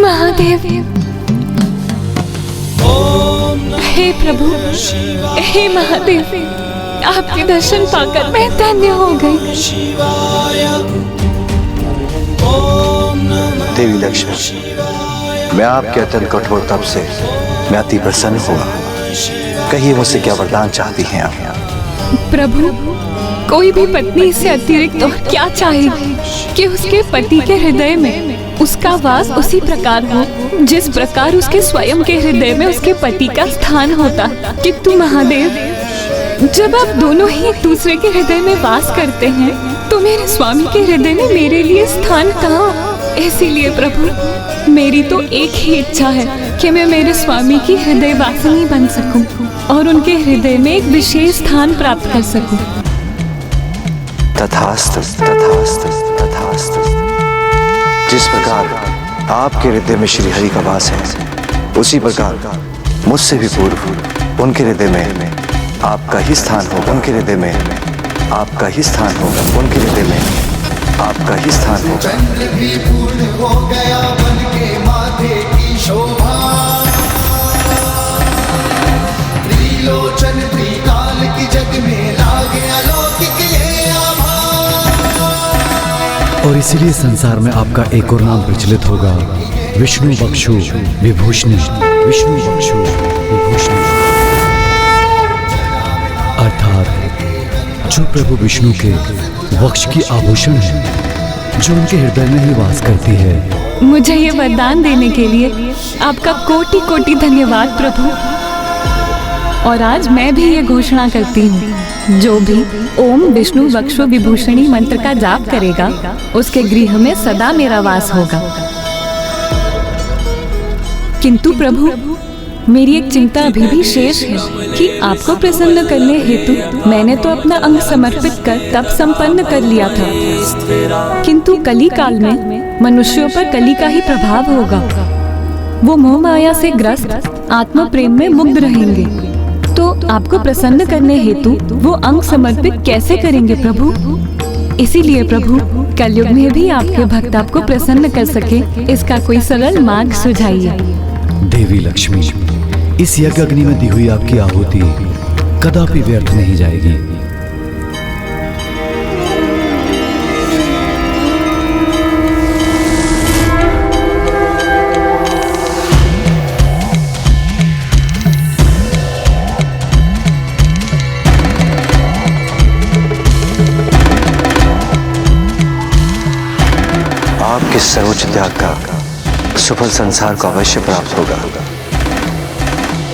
महादेव, हे प्रभु, हे महादेव, आपके दर्शन पाकर मैं धन्य हो गई। देवी लक्ष्मी, मैं आपके अत्यंत कठोर तप से मैं अति प्रसन्न हुआ। कहिए मुझसे क्या वरदान चाहती हैं आप? प्रभु, कोई भी पत्नी इससे अतिरिक्त और क्या चाहेगी कि उसके पति के हृदय में उसका वास उसी प्रकार हो जिस प्रकार उसके स्वयं के हृदय में उसके पति का स्थान होता। किंतु महादेव, जब आप दोनों ही एक दूसरे के हृदय में वास करते हैं तो मेरे स्वामी के हृदय में मेरे लिए स्थान कहाँ? इसीलिए प्रभु, मेरी तो एक ही इच्छा है कि मैं मेरे स्वामी की हृदय वासिनी बन सकूं और उनके हृदय में एक विशेष स्थान प्राप्त कर सकूं। तथास्तु, तथास्तु, तथास्तु। जिस प्रकार आपके हृदय में श्री हरि का वास है, उसी प्रकार मुझसे भी पूर्व उनके हृदय में आपका ही स्थान होगा। उनके हृदय में आपका ही स्थान होगा। उनके हृदय में आपका ही स्थान होगा। चंद्र भी पूर्ण हो गया बन के माथे की शोभा, त्रिलोचन त्रिकाल की जग में लागे अलौकिक ये आभा। और इसीलिए संसार में आपका एक और नाम प्रचलित होगा, विष्णु बक्षु विभूषणी। विष्णु बक्षु विभूषणी अर्थात जो प्रभु विष्णु के वक्ष की आभूषण है, जो उनके हृदय में ही वास करती है। मुझे ये वरदान देने के लिए आपका कोटि कोटि धन्यवाद प्रभु। और आज मैं भी ये घोषणा करती हूँ, जो भी ओम विष्णु वक्षु विभूषणी मंत्र का जाप करेगा उसके गृह में सदा मेरा वास होगा। किंतु प्रभु, मेरी एक चिंता अभी भी शेष है कि आपको प्रसन्न करने हेतु मैंने तो अपना अंग समर्पित कर तप संपन्न कर लिया था, किंतु कली काल में मनुष्यों पर कली का ही प्रभाव होगा। वो मोह माया से ग्रस्त आत्म प्रेम में मुग्ध रहेंगे, तो आपको प्रसन्न करने हेतु वो अंग समर्पित कैसे करेंगे प्रभु? इसीलिए प्रभु, कलयुग में भी आपके भक्त आपको प्रसन्न कर सके, इसका कोई सरल मार्ग सुझाइए। देवी लक्ष्मी, इस यज्ञ अग्नि में दी हुई आपकी आहुति कदापि व्यर्थ नहीं जाएगी। आपके सर्वोच्च त्याग का सुफल संसार को अवश्य प्राप्त होगा।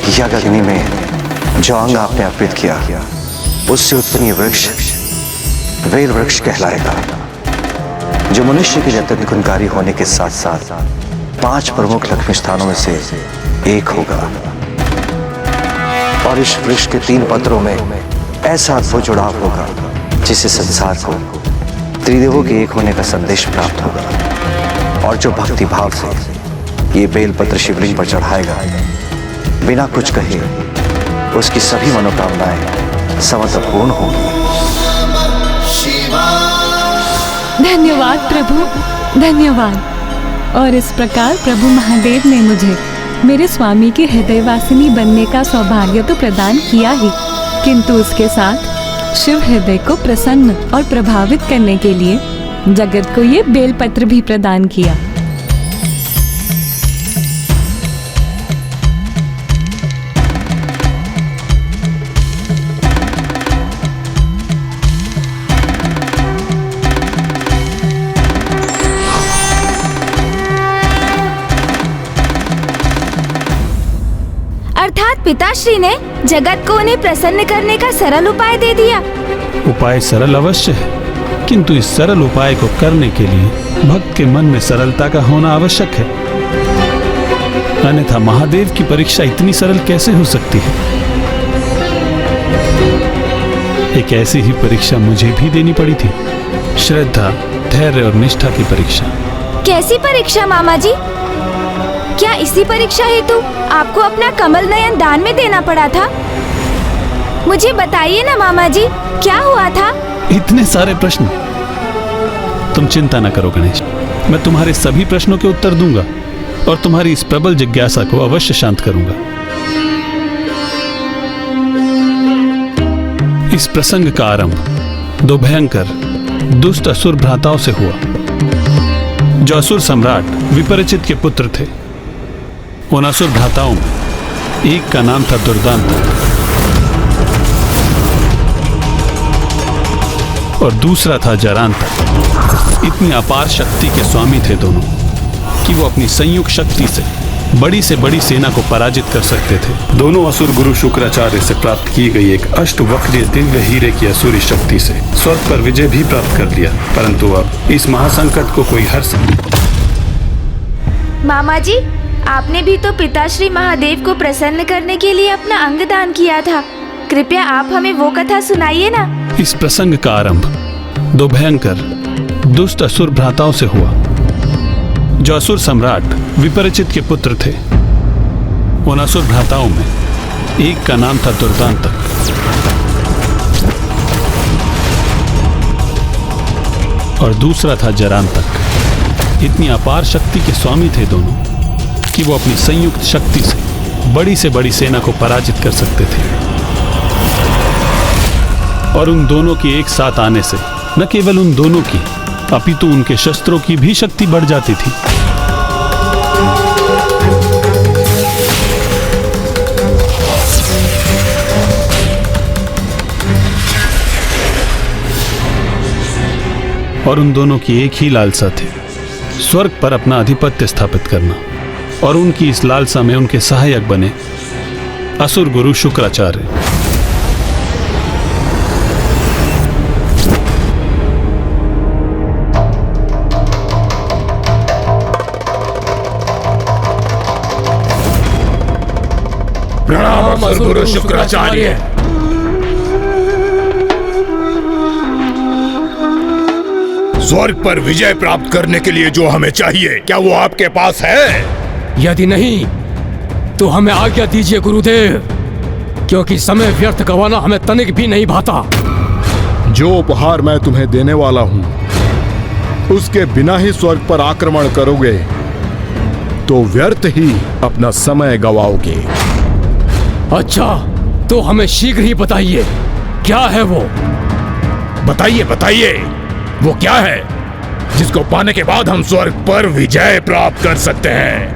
यज्ञ अग्नि में जो अंग आपने अर्पित किया, उससे उत्पन्न वृक्ष वेल वृक्ष कहलाएगा, जो मनुष्य के लिए अत्यंत गुणकारी होने के साथ साथ 5 प्रमुख लक्ष्मी स्थानों में से एक होगा। और इस वृक्ष के 3 पत्रों में ऐसा अद्भुत जुड़ाव होगा जिससे संसार को त्रिदेवों के एक होने का संदेश प्राप्त होगा। और जो भक्ति भाव से ये बेलपत्र शिवलिंग पर चढ़ाएगा, बिना कुछ कहे उसकी सभी मनोकामनाएं समस्त पूर्ण होंगी। धन्यवाद प्रभु, धन्यवाद। और इस प्रकार प्रभु महादेव ने मुझे मेरे स्वामी के हृदयवासिनी बनने का सौभाग्य तो प्रदान किया ही, किंतु उसके साथ शिव हृदय को प्रसन्न और प्रभावित करने के लिए जगत को ये बेलपत्र भी प्रदान किया। अर्थात पिताश्री ने जगत को उन्हें प्रसन्न करने का सरल उपाय दे दिया। उपाय सरल अवश्य है, किंतु इस सरल उपाय को करने के लिए भक्त के मन में सरलता का होना आवश्यक है, अन्यथा महादेव की परीक्षा इतनी सरल कैसे हो सकती है? एक ऐसी ही परीक्षा मुझे भी देनी पड़ी थी, श्रद्धा, धैर्य और निष्ठा की परीक्षा। कैसी परीक्षा मामा जी? क्या इसी परीक्षा हेतु आपको अपना कमल नयन दान में देना पड़ा था? मुझे बताइए ना मामा जी, क्या हुआ था? इतने सारे प्रश्न। तुम चिंता न करो गणेश, मैं तुम्हारे सभी प्रश्नों के उत्तर दूंगा और तुम्हारी इस प्रबल जिज्ञासा को अवश्य शांत करूंगा। इस प्रसंग का आरंभ दो भयंकर दुष्ट असुर भ्राताओं से हुआ, जो असुर सम्राट विपरिचित के पुत्र थे। उन असुर भ्राताओं में एक का नाम था दुर्दांत और दूसरा था जरांतक। इतनी अपार शक्ति के स्वामी थे दोनों कि वो अपनी संयुक्त शक्ति से बड़ी सेना को पराजित कर सकते थे। दोनों असुर गुरु शुक्राचार्य से प्राप्त की गई एक अष्टवक्रीय दिव्य हीरे की असुरी शक्ति से स्वर्ग पर विजय भी प्राप्त कर लिया, परंतु अब इस महासंकट को कोई हर मामा जी, आपने भी तो पिताश्री महादेव को प्रसन्न करने के लिए अपना अंग दान किया था। कृपया आप हमें वो कथा सुनाइए ना। इस प्रसंग का आरंभ दो भयंकर दुष्ट असुर भ्राताओं से हुआ, जो असुर सम्राट विपरिचित के पुत्र थे। उन असुर भ्राताओं में एक का नाम था दुर्दांतक और दूसरा था जरांतक। इतनी अपार शक्ति के स्वामी थे दोनों कि वो अपनी संयुक्त शक्ति से बड़ी सेना को पराजित कर सकते थे। और उन दोनों के एक साथ आने से न केवल उन दोनों की अपितु उनके शस्त्रों की भी शक्ति बढ़ जाती थी। और उन दोनों की एक ही लालसा थी, स्वर्ग पर अपना आधिपत्य स्थापित करना। और उनकी इस लालसा में उनके सहायक बने असुर गुरु शुक्राचार्य। प्रणाम असुर गुरु शुक्राचार्य। स्वर्ग पर विजय प्राप्त करने के लिए जो हमें चाहिए, क्या वो आपके पास है? यदि नहीं तो हमें आज्ञा दीजिए गुरुदेव, क्योंकि समय व्यर्थ गंवाना हमें तनिक भी नहीं भाता। जो उपहार मैं तुम्हें देने वाला हूं, उसके बिना ही स्वर्ग पर आक्रमण करोगे तो व्यर्थ ही अपना समय गवाओगे। अच्छा, तो हमें शीघ्र ही बताइए, क्या है वो? बताइए बताइए, वो क्या है जिसको पाने के बाद हम स्वर्ग पर विजय प्राप्त कर सकते हैं?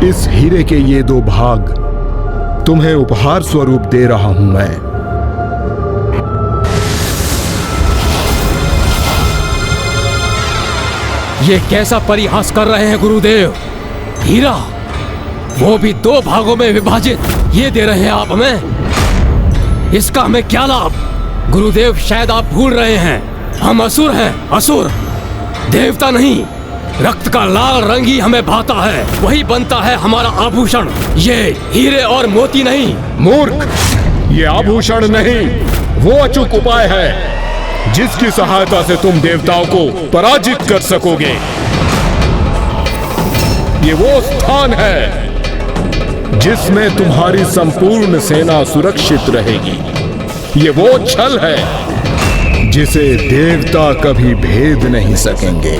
इस हीरे के ये दो भाग तुम्हें उपहार स्वरूप दे रहा हूं मैं। ये कैसा परिहास कर रहे हैं गुरुदेव? हीरा, वो भी दो भागों में विभाजित, ये दे रहे हैं आप हमें? इसका हमें क्या लाभ? गुरुदेव, शायद आप भूल रहे हैं, हम असुर हैं, असुर, देवता नहीं। रक्त का लाल रंग ही हमें भाता है, वही बनता है हमारा आभूषण। ये हीरे और मोती नहीं। मूर्ख, ये आभूषण नहीं, वो अचूक उपाय है जिसकी सहायता से तुम देवताओं को पराजित कर सकोगे। ये वो स्थान है जिसमें तुम्हारी संपूर्ण सेना सुरक्षित रहेगी। ये वो छल है जिसे देवता कभी भेद नहीं सकेंगे।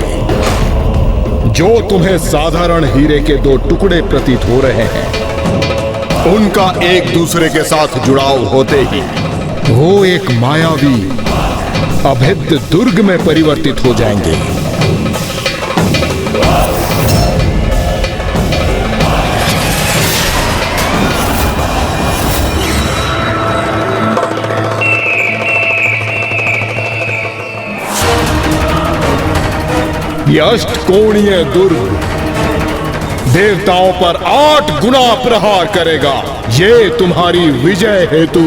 जो तुम्हें साधारण हीरे के दो टुकड़े प्रतीत हो रहे हैं, उनका एक दूसरे के साथ जुड़ाव होते ही वो एक मायावी अभेद्य दुर्ग में परिवर्तित हो जाएंगे। ये अष्टकोणीय दुर्ग देवताओं पर 8 गुना प्रहार करेगा। ये तुम्हारी विजय हेतु,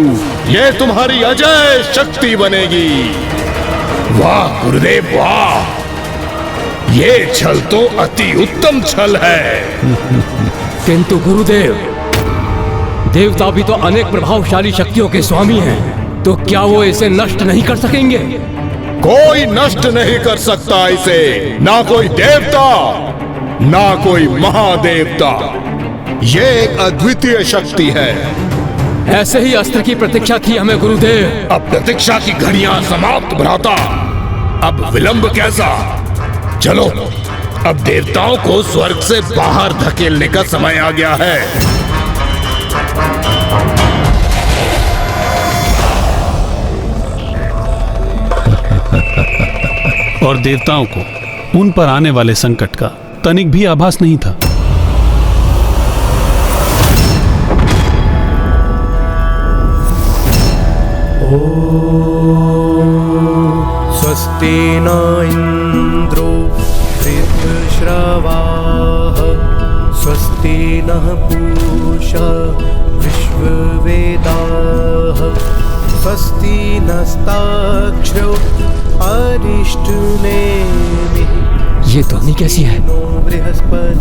ये तुम्हारी अजय शक्ति बनेगी। वाह गुरुदेव वाह, ये छल तो अति उत्तम छल है। किंतु गुरुदेव, देवता भी तो अनेक प्रभावशाली शक्तियों के स्वामी हैं, तो क्या वो इसे नष्ट नहीं कर सकेंगे? कोई नष्ट नहीं कर सकता इसे, ना कोई देवता ना कोई महादेवता। ये एक अद्वितीय शक्ति है। ऐसे ही अस्त्र की प्रतीक्षा थी हमें गुरुदेव। अब प्रतीक्षा की घड़ियां समाप्त भ्राता, अब विलंब कैसा? चलो अब देवताओं को स्वर्ग से बाहर धकेलने का समय आ गया है। और देवताओं को उन पर आने वाले संकट का तनिक भी आभास नहीं था। स्वस्ति न इंद्रो वृद्धश्रवाः स्वस्ति नः पूषा विश्ववेदाः स्वस्ति नस्ताक्षरो अरिष्टनेमिः। ये ध्वनि कैसी है?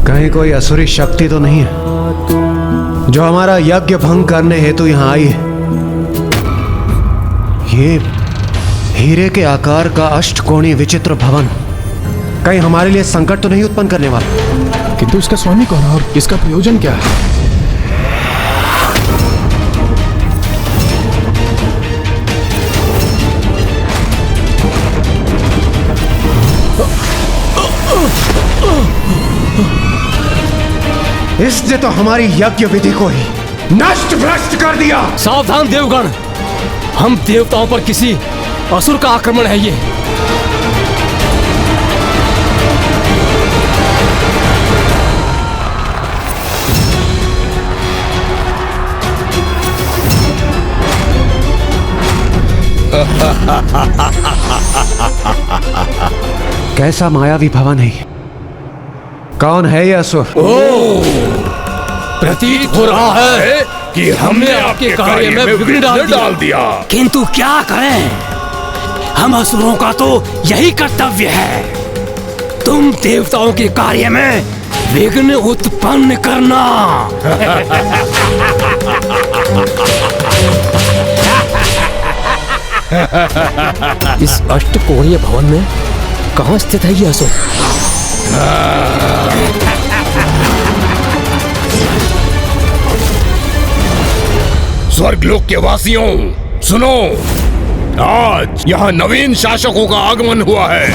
कहीं कोई असुरी शक्ति तो नहीं है जो हमारा यज्ञ भंग करने हेतु यहाँ आई है? ये हीरे के आकार का अष्टकोणीय विचित्र भवन कहीं हमारे लिए संकट तो नहीं उत्पन्न करने वाला? किंतु इसका स्वामी कौन है और इसका प्रयोजन क्या है? इसने तो हमारी यज्ञ विधि को ही नष्ट भ्रष्ट कर दिया। सावधान देवगण, हम देवताओं पर किसी असुर का आक्रमण है ये। कैसा मायावी भवन है? कौन है यह असुर? प्रतीत हो रहा है कि हमने आपके कार्य में विघ्न डाल दिया। किंतु क्या करें, हम असुरों का तो यही कर्तव्य है, तुम देवताओं के कार्य में विघ्न उत्पन्न करना। इस अष्टकोणीय भवन में कहाँ स्थित है ये असुर? स्वर्गलोक के वासियों सुनो, आज यहाँ नवीन शासकों का आगमन हुआ है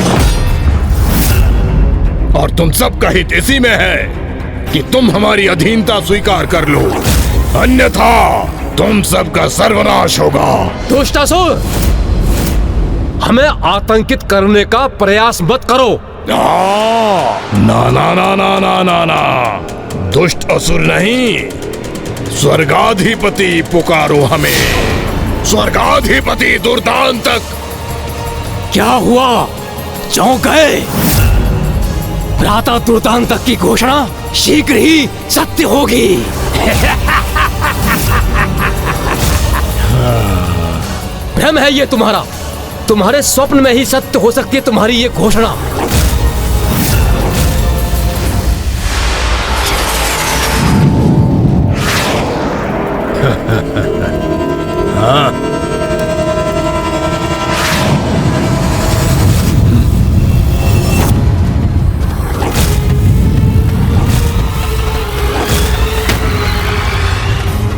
और तुम सबका हित इसी में है कि तुम हमारी अधीनता स्वीकार कर लो, अन्यथा तुम सबका सर्वनाश होगा। दुष्टासुर, हमें आतंकित करने का प्रयास मत करो। ना ना ना ना ना ना ना, दुष्ट असुर नहीं, स्वर्गाधिपति पुकारो हमें, स्वर्गाधिपति दुर्दांतक। क्या हुआ, चौंक गए? भ्राता दुर्दांतक की घोषणा शीघ्र ही सत्य होगी। भ्रम है ये तुम्हारा, तुम्हारे स्वप्न में ही सत्य हो सकती है तुम्हारी ये घोषणा। हाँ।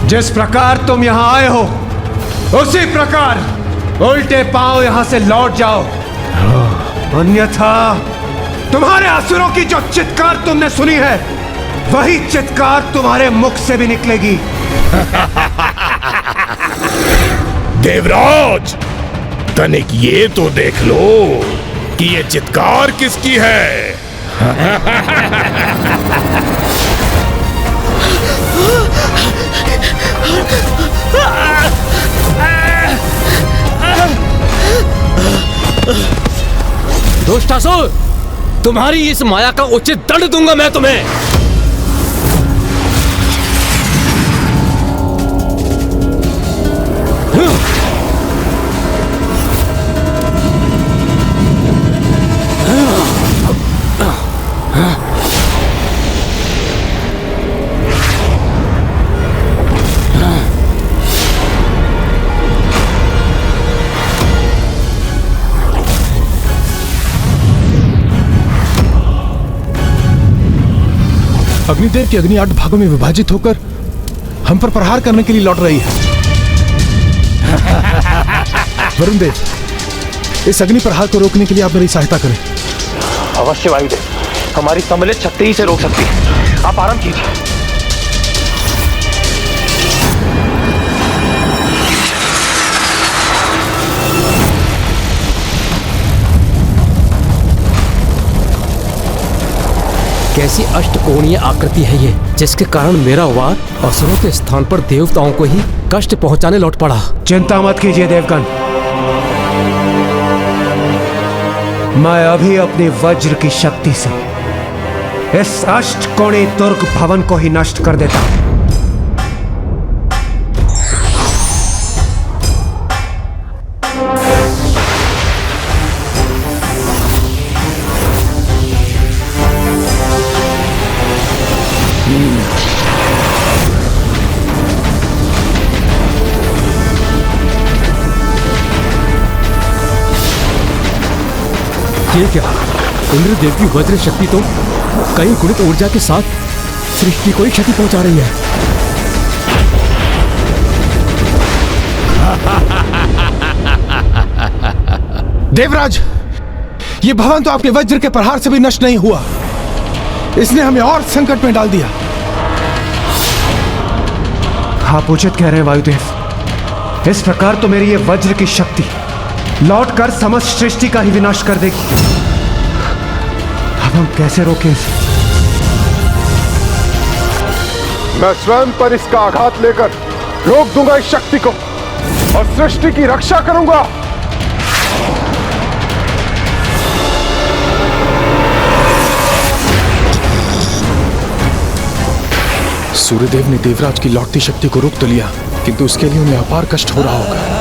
जिस प्रकार तुम यहाँ आए हो उसी प्रकार उल्टे पांव यहाँ से लौट जाओ, अन्यथा तुम्हारे असुरों की जो चित्कार तुमने सुनी है वही चित्कार तुम्हारे मुख से भी निकलेगी। देवराज, तनिक ये तो देख लो कि ये चित्कार किसकी है। दुष्टासुर, तुम्हारी इस माया का उचित दंड दूंगा मैं तुम्हें। अग्निदेव की अग्नि 8 भागों में विभाजित होकर हम पर प्रहार करने के लिए लौट रही है। वरुण देव, इस अग्नि प्रहार को रोकने के लिए आप मेरी सहायता करें। अवश्य वायुदेव, हमारी सम्मिलित शक्ति ही से रोक सकती है। आप आराम कीजिए। कैसी अष्टकोणीय आकृति है ये, जिसके कारण मेरा वार असुरों के स्थान पर देवताओं को ही कष्ट पहुंचाने लौट पड़ा। चिंता मत कीजिए देवगण, मैं अभी अपनी वज्र की शक्ति से इस अष्टकोणीय दुर्ग भवन को ही नष्ट कर देता हूं। ये क्या, इंद्रदेव की वज्र शक्ति तो कई गुणित ऊर्जा के साथ सृष्टि को ही क्षति पहुंचा रही है। देवराज, ये भवन तो आपके वज्र के प्रहार से भी नष्ट नहीं हुआ, इसने हमें और संकट में डाल दिया। आप उचित कह रहे हैं वायुदेव, इस प्रकार तो मेरी ये वज्र की शक्ति लौटकर समस्त सृष्टि का ही विनाश कर देगी। अब हम कैसे रोकें इसे? मैं स्वयं पर इसका आघात लेकर रोक दूंगा इस शक्ति को और सृष्टि की रक्षा करूंगा। सूर्यदेव ने देवराज की लौटती शक्ति को रोक तो लिया, किंतु उसके लिए उन्हें अपार कष्ट हो रहा होगा।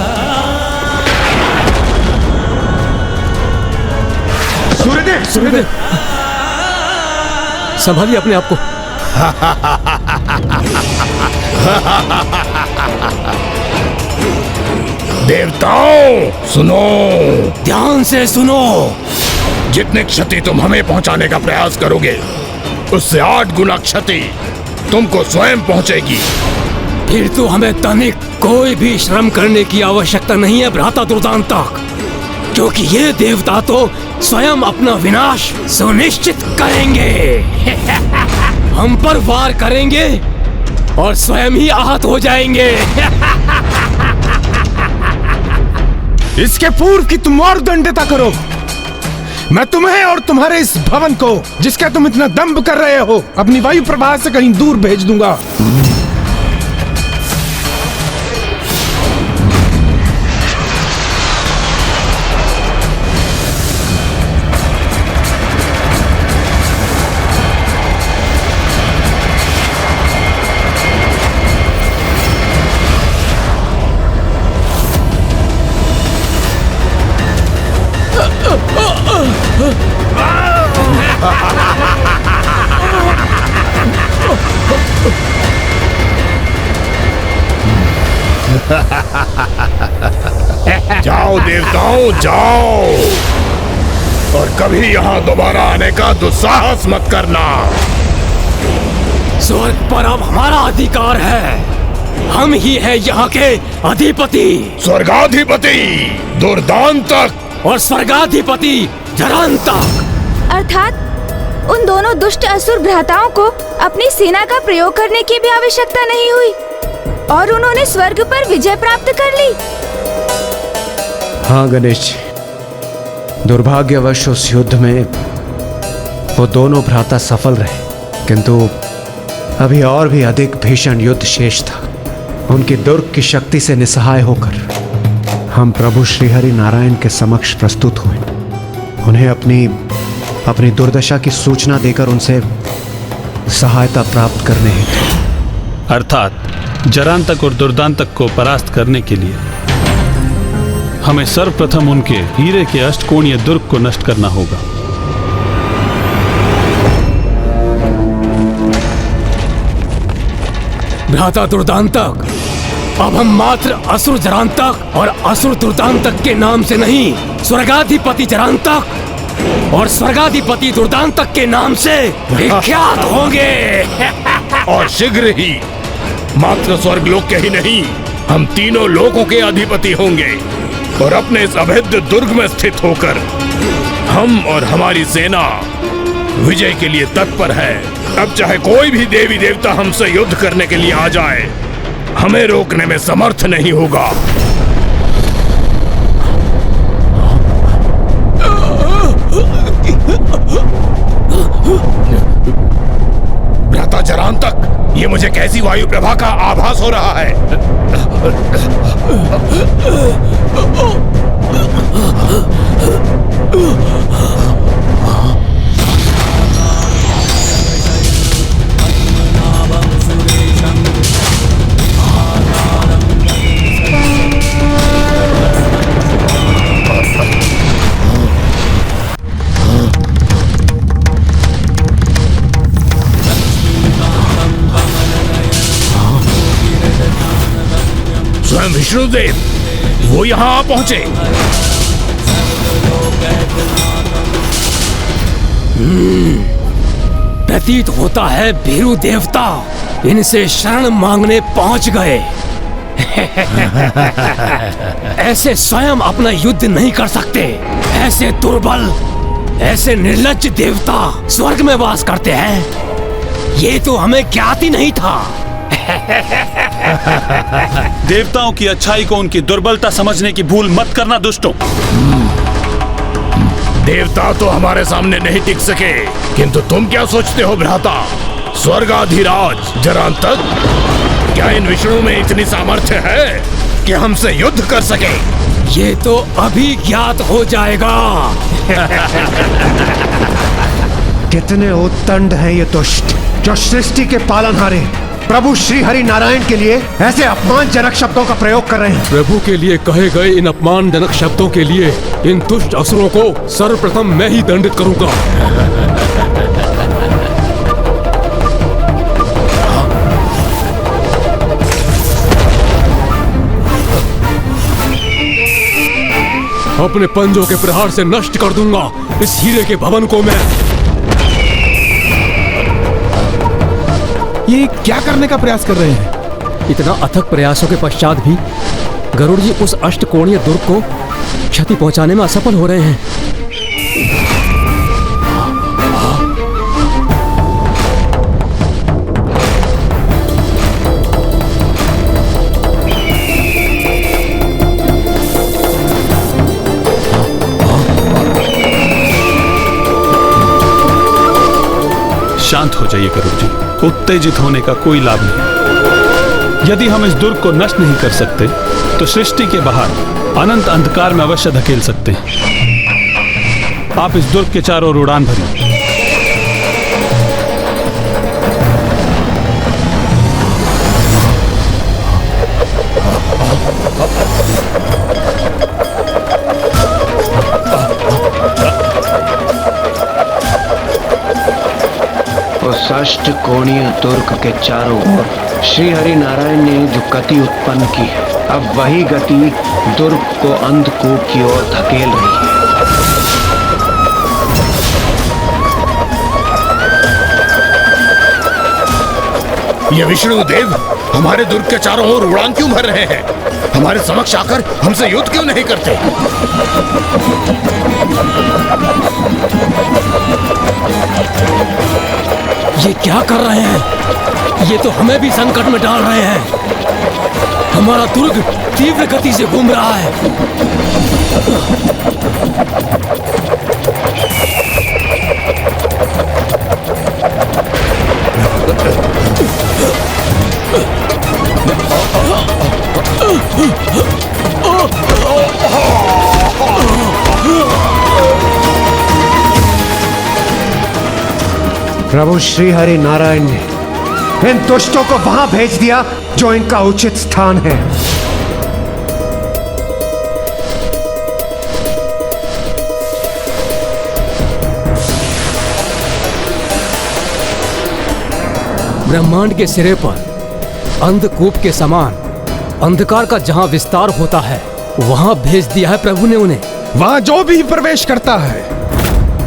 सूर्यदेव, सूर्यदेव, संभालिए अपने आप को। देवताओं सुनो, ध्यान से सुनो। जितनी क्षति तुम हमें पहुंचाने का प्रयास करोगे, उससे 8 गुना क्षति तुमको स्वयं पहुंचेगी। फिर तो हमें तनिक कोई भी श्रम करने की आवश्यकता नहीं है भ्राता दुर्दांतक, क्योंकि ये देवता तो स्वयं अपना विनाश सुनिश्चित करेंगे। हम पर वार करेंगे और स्वयं ही आहत हो जाएंगे। इसके पूर्व की तुम और दंडता करो। मैं तुम्हें और तुम्हारे इस भवन को, जिसका तुम इतना दंभ कर रहे हो, अपनी वायु प्रवाह से कहीं दूर भेज दूंगा। जाओ देवताओं, जाओ, और कभी यहाँ दोबारा आने का दुस्साहस मत करना। स्वर्ग पर अब हमारा अधिकार है। हम ही हैं यहाँ के अधिपति। स्वर्गाधिपति दुर्दांतक और स्वर्गाधिपति जरांतक। अर्थात उन दोनों दुष्ट असुर भ्राताओं को अपनी सेना का प्रयोग करने की भी आवश्यकता नहीं हुई और उन्होंने स्वर्ग पर विजय प्राप्त कर ली। हाँ गणेश जी, दुर्भाग्यवश उस युद्ध में वो दोनों भ्राता सफल रहे, किंतु अभी और भी अधिक भीषण युद्ध शेष था। उनकी दुर्ग की शक्ति से निसहाय होकर हम प्रभु श्रीहरि नारायण के समक्ष प्रस्तुत हुए। उन्हें अपनी अपनी दुर्दशा की सूचना देकर उनसे सहायता प्राप्त करने हेतु। अर्थात जरांतक और दुर्दांतक को परास्त करने के लिए हमें सर्वप्रथम उनके हीरे के अष्टकोणीय दुर्ग को नष्ट करना होगा। भ्राता दुर्दांतक, अब हम मात्र असुर जरांतक और असुर दुर्दांतक के नाम से नहीं, स्वर्गाधिपति जरांतक और स्वर्गाधिपति दुर्दांतक के नाम से विख्यात होंगे। और शीघ्र ही मात्र स्वर्गलोक के ही नहीं, हम तीनों लोकों के अधिपति होंगे और अपने इस अभेद्य दुर्ग में स्थित होकर हम और हमारी सेना विजय के लिए तत्पर है। अब चाहे कोई भी देवी देवता हमसे युद्ध करने के लिए आ जाए, हमें रोकने में समर्थ नहीं होगा। भ्राता जरांतक, ये मुझे कैसी वायु प्रभा का आभास हो रहा है? स्वयं विष्णुदेव वो यहां आ पहुंचे। प्रतीत होता है भीरू देवता इनसे शरण मांगने पहुंच गए। ऐसे स्वयं अपना युद्ध नहीं कर सकते। ऐसे दुर्बल, ऐसे निर्लज्ज देवता स्वर्ग में वास करते हैं, ये तो हमें ज्ञात ही नहीं था। देवताओं की अच्छाई को उनकी दुर्बलता समझने की भूल मत करना दुष्टों। देवता तो हमारे सामने नहीं टिक सके, किंतु तुम क्या सोचते हो भ्राता? स्वर्गाधिराज जरांतक, क्या इन विष्णु में इतनी सामर्थ्य है कि हमसे युद्ध कर सके? ये तो अभी ज्ञात हो जाएगा। कितने उद्दंड हैं ये दुष्ट, जो सृष्टि के पालनहारे प्रभु श्री हरि नारायण के लिए ऐसे अपमानजनक शब्दों का प्रयोग कर रहे हैं। प्रभु के लिए कहे गए इन अपमानजनक शब्दों के लिए इन दुष्ट असुरों को सर्वप्रथम मैं ही दंडित करूंगा। अपने पंजों के प्रहार से नष्ट कर दूंगा इस हीरे के भवन को मैं। ये क्या करने का प्रयास कर रहे हैं? इतना अथक प्रयासों के पश्चात भी गरुड़ जी उस अष्टकोणीय दुर्ग को क्षति पहुंचाने में असफल हो रहे हैं। शांत हो जाइए गरुड़ जी, उत्तेजित होने का कोई लाभ नहीं। यदि हम इस दुर्ग को नष्ट नहीं कर सकते तो सृष्टि के बाहर अनंत अंधकार में अवश्य धकेल सकते हैं। आप इस दुर्ग के चारों ओर उड़ान भरिए। उस अष्टकोणीय दुर्ग के चारों ओर श्री हरि नारायण ने जो गति उत्पन्न की है, अब वही गति दुर्ग को अंधकूप की ओर धकेल रही है। ये विष्णुदेव हमारे दुर्ग के चारों ओर उड़ान क्यों भर रहे हैं? हमारे समक्ष आकर हमसे युद्ध क्यों नहीं करते? ये क्या कर रहे हैं? ये तो हमें भी संकट में डाल रहे हैं। हमारा दुर्ग तीव्र गति से घूम रहा है। प्रभु श्री हरि नारायण ने इन दुष्टों को वहां भेज दिया जो इनका उचित स्थान है। ब्रह्मांड के सिरे पर अंधकूप के समान अंधकार का जहां विस्तार होता है वहां भेज दिया है प्रभु ने उन्हें। वहां जो भी प्रवेश करता है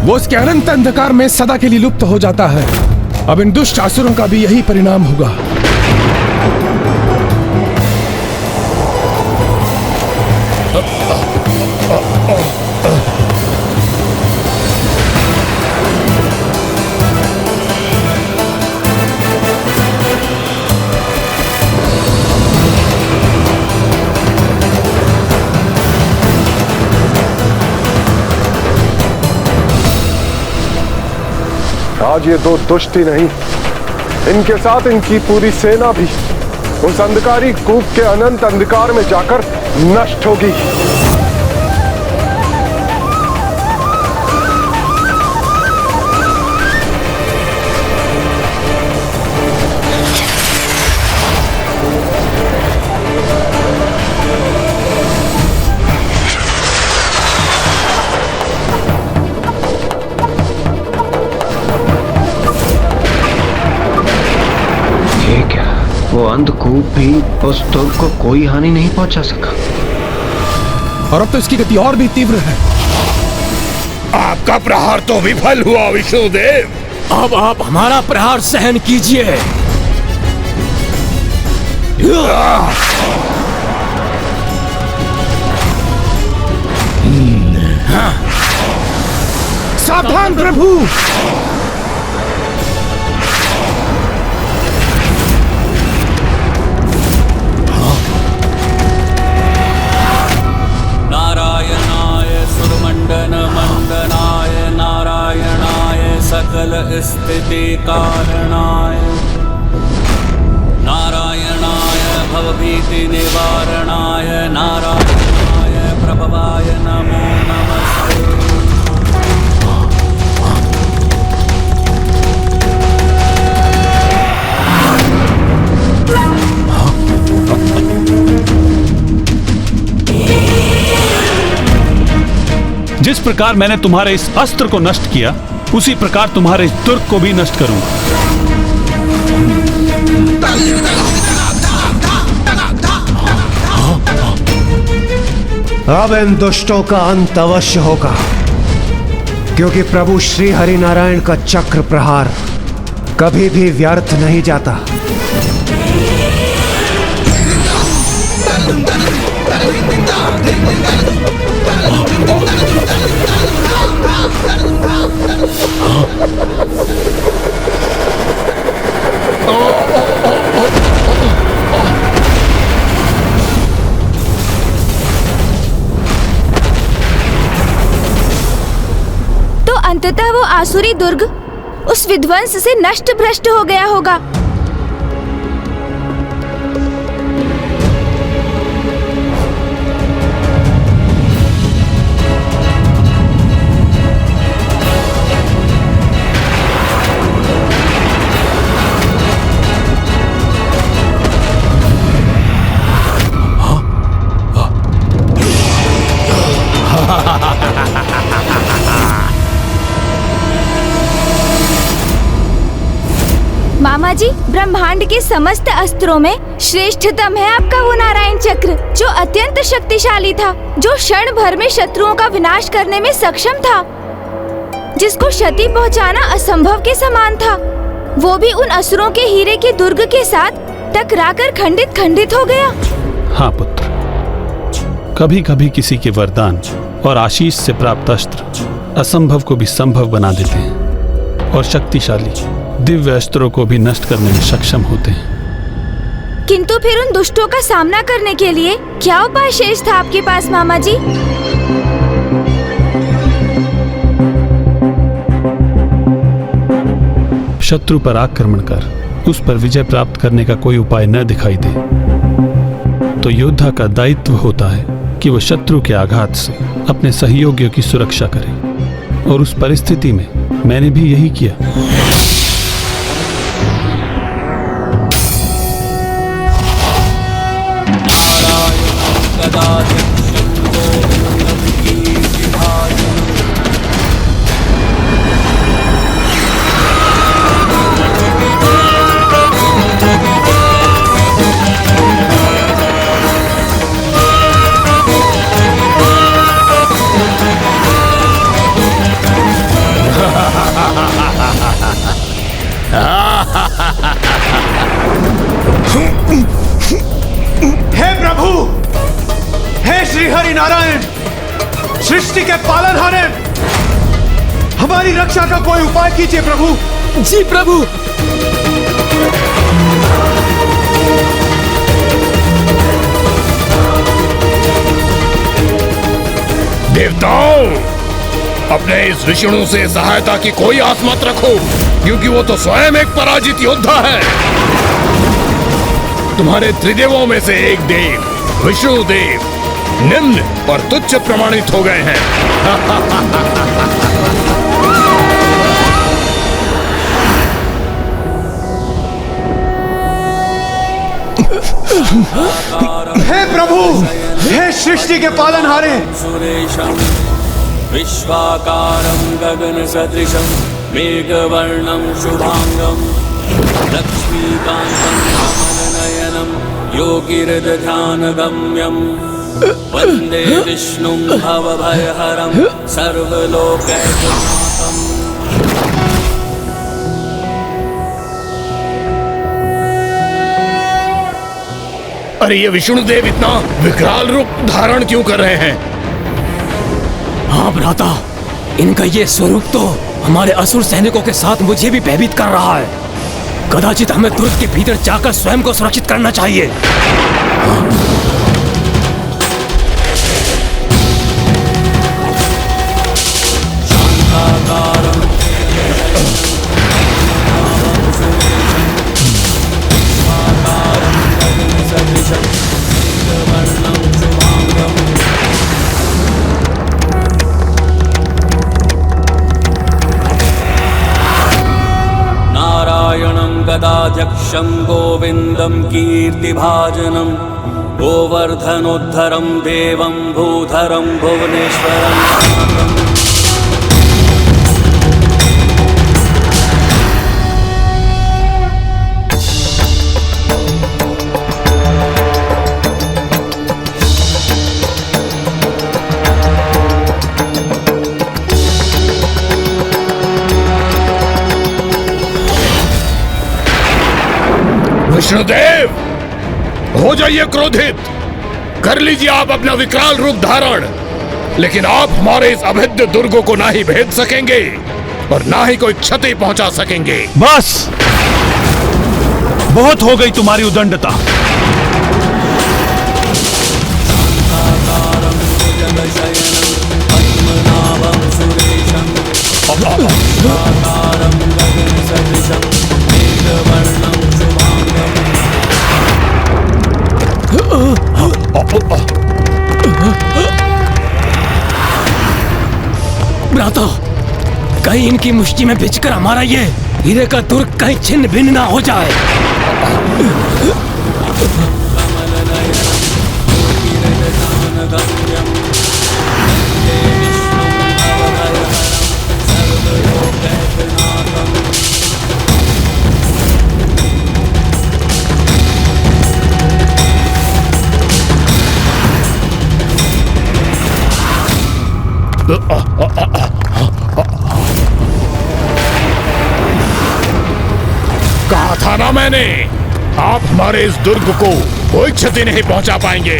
वो उसके अनंत अंधकार में सदा के लिए लुप्त हो जाता है। अब इन दुष्ट असुरों का भी यही परिणाम होगा। आज ये दो दुष्ट ही नहीं, इनके साथ इनकी पूरी सेना भी उस अंधकारी कूप के अनंत अंधकार में जाकर नष्ट होगी। वो अंधकूप भी उस दुर्ग को कोई हानि नहीं पहुंचा सका। और अब तो इसकी गति और भी तीव्र है। आपका प्रहार तो विफल हुआ विष्णुदेव। अब आप हमारा प्रहार सहन कीजिए। सावधान प्रभु। मंडनाय नारायणाय सकल स्थिति कारणाय नारायणाय भवभीति निवारणाय नारायणाय प्रभवाय नमो नमस्ते। जिस प्रकार मैंने तुम्हारे इस अस्त्र को नष्ट किया उसी प्रकार तुम्हारे इस दुर्ग को भी नष्ट करूंगा। अब इन दुष्टों का अंत अवश्य होगा, क्योंकि प्रभु श्री हरि नारायण का चक्र प्रहार कभी भी व्यर्थ नहीं जाता। तो अंततः वो आसुरी दुर्ग उस विध्वंस से नष्ट भ्रष्ट हो गया होगा। मामा जी, ब्रह्मांड के समस्त अस्त्रों में श्रेष्ठतम है आपका वो नारायण चक्र, जो अत्यंत शक्तिशाली था, जो क्षण भर में शत्रुओं का विनाश करने में सक्षम था, जिसको क्षति पहुंचाना असंभव के समान था। वो भी उन असुरों के हीरे के दुर्ग के साथ टकराकर खंडित खंडित हो गया। हाँ पुत्र, कभी कभी किसी के वरदान और आशीष से प्राप्त अस्त्र असंभव को भी संभव बना देते हैं और शक्तिशाली दिव्य अस्त्रों को भी नष्ट करने में सक्षम होते हैं। किंतु फिर उन दुष्टों का सामना करने के लिए क्या उपाय शेष था आपके पास मामा जी? शत्रु पर आक्रमण कर उस पर विजय प्राप्त करने का कोई उपाय न दिखाई दे तो योद्धा का दायित्व होता है कि वह शत्रु के आघात से अपने सहयोगियों की सुरक्षा करे, और उस परिस्थिति में मैंने भी यही किया। पालनहारे, हमारी रक्षा का कोई उपाय कीजिए प्रभु। जी प्रभु। देवताओं, अपने इस विष्णु से सहायता की कोई आस मत रखो, क्योंकि वो तो स्वयं एक पराजित योद्धा है। तुम्हारे त्रिदेवों में से एक देव विष्णु देव निम्न और तुच्छ प्रमाणित हो गए हैं। हे प्रभु, हे सृष्टि के पालनहारे, सुरेशं विश्वाकारं गगन सदृशं मेघवर्णं शुभांगं लक्ष्मीकान्तं कमलनयनं योगिहृदध्यानगम्यं वन्दे विष्णुं भवभयहरं सर्वलोकैकनाथम्। अरे ये विष्णुदेव इतना विकराल रूप धारण क्यों कर रहे हैं? हाँ भ्राता, इनका ये स्वरूप तो हमारे असुर सैनिकों के साथ मुझे भी भयभीत कर रहा है। कदाचित हमें दुर्ग के भीतर जाकर स्वयं को सुरक्षित करना चाहिए। गदाध्यक्षं गोविन्दं कीर्तिभाजनं गोवर्धनोद्धरं देवं भूधरं भुवनेश्वरम्। विष्णुदेव, हो जाइए क्रोधित, कर लीजिए आप अपना विकराल रूप धारण, लेकिन आप हमारे इस अभेद्य दुर्ग को ना ही भेद सकेंगे और ना ही कोई क्षति पहुंचा सकेंगे। बस बहुत हो गई तुम्हारी उदंडता। भ्राता, कहीं इनकी मुष्टि में भिजकर हमारा ये हीरे का दुर्ग कहीं छिन्न भिन्न ना हो जाए। कहा था ना मैंने, आप हमारे इस दुर्ग को कोई क्षति नहीं पहुंचा पाएंगे।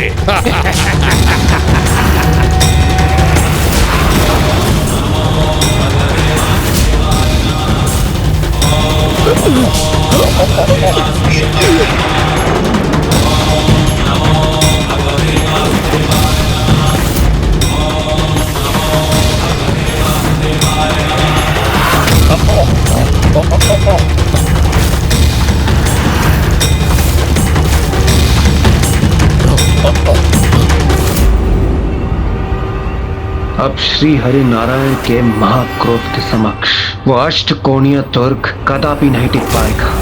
अब श्री हरि नारायण के महाक्रोध के समक्ष वो अष्टकोणीय दुर्ग कदापि नहीं टिक पाएगा।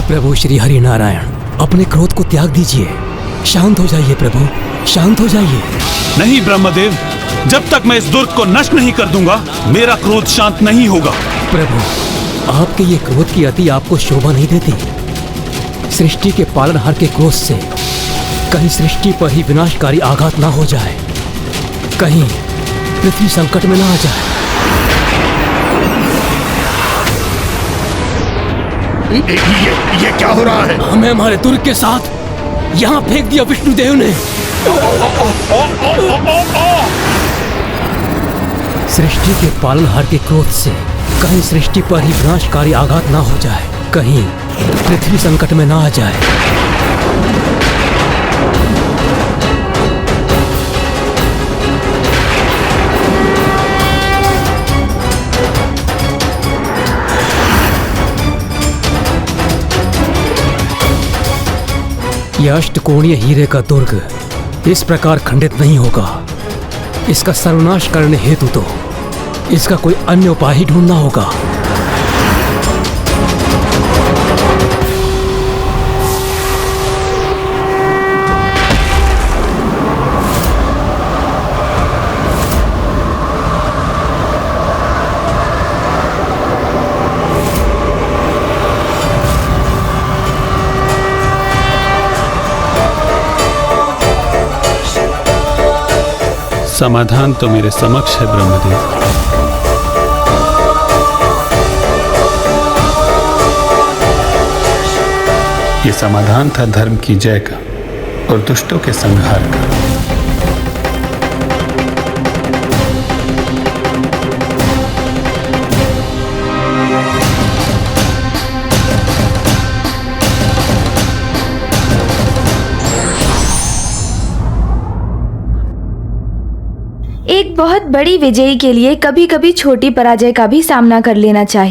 प्रभु श्री हरि नारायण, अपने क्रोध को त्याग दीजिए। शांत हो जाइए प्रभु, शांत हो जाइए। नहीं ब्रह्मदेव, जब तक मैं इस दुर्ग को नष्ट नहीं कर दूंगा मेरा क्रोध शांत नहीं होगा। प्रभु, आपके ये क्रोध की अति आपको शोभा नहीं देती। सृष्टि के पालनहार के क्रोध से कहीं सृष्टि पर ही विनाशकारी आघात ना हो जाए, कहीं पृथ्वी संकट में ना आ जाए। ये क्या हो रहा है? हमें हमारे दुर्ग के साथ यहाँ फेंक दिया विष्णुदेव ने। सृष्टि के पालनहार के क्रोध से कहीं सृष्टि पर ही विनाशकारी आघात ना हो जाए, कहीं पृथ्वी संकट में ना आ जाए। यह अष्टकोणीय हीरे का दुर्ग इस प्रकार खंडित नहीं होगा। इसका सर्वनाश करने हेतु तो इसका कोई अन्य उपाय ही ढूंढना होगा। समाधान तो मेरे समक्ष है ब्रह्मदेव। ये समाधान था धर्म की जय का और दुष्टों के संहार का। एक बहुत बड़ी विजयी के लिए कभी कभी छोटी पराजय का भी सामना कर लेना चाहिए।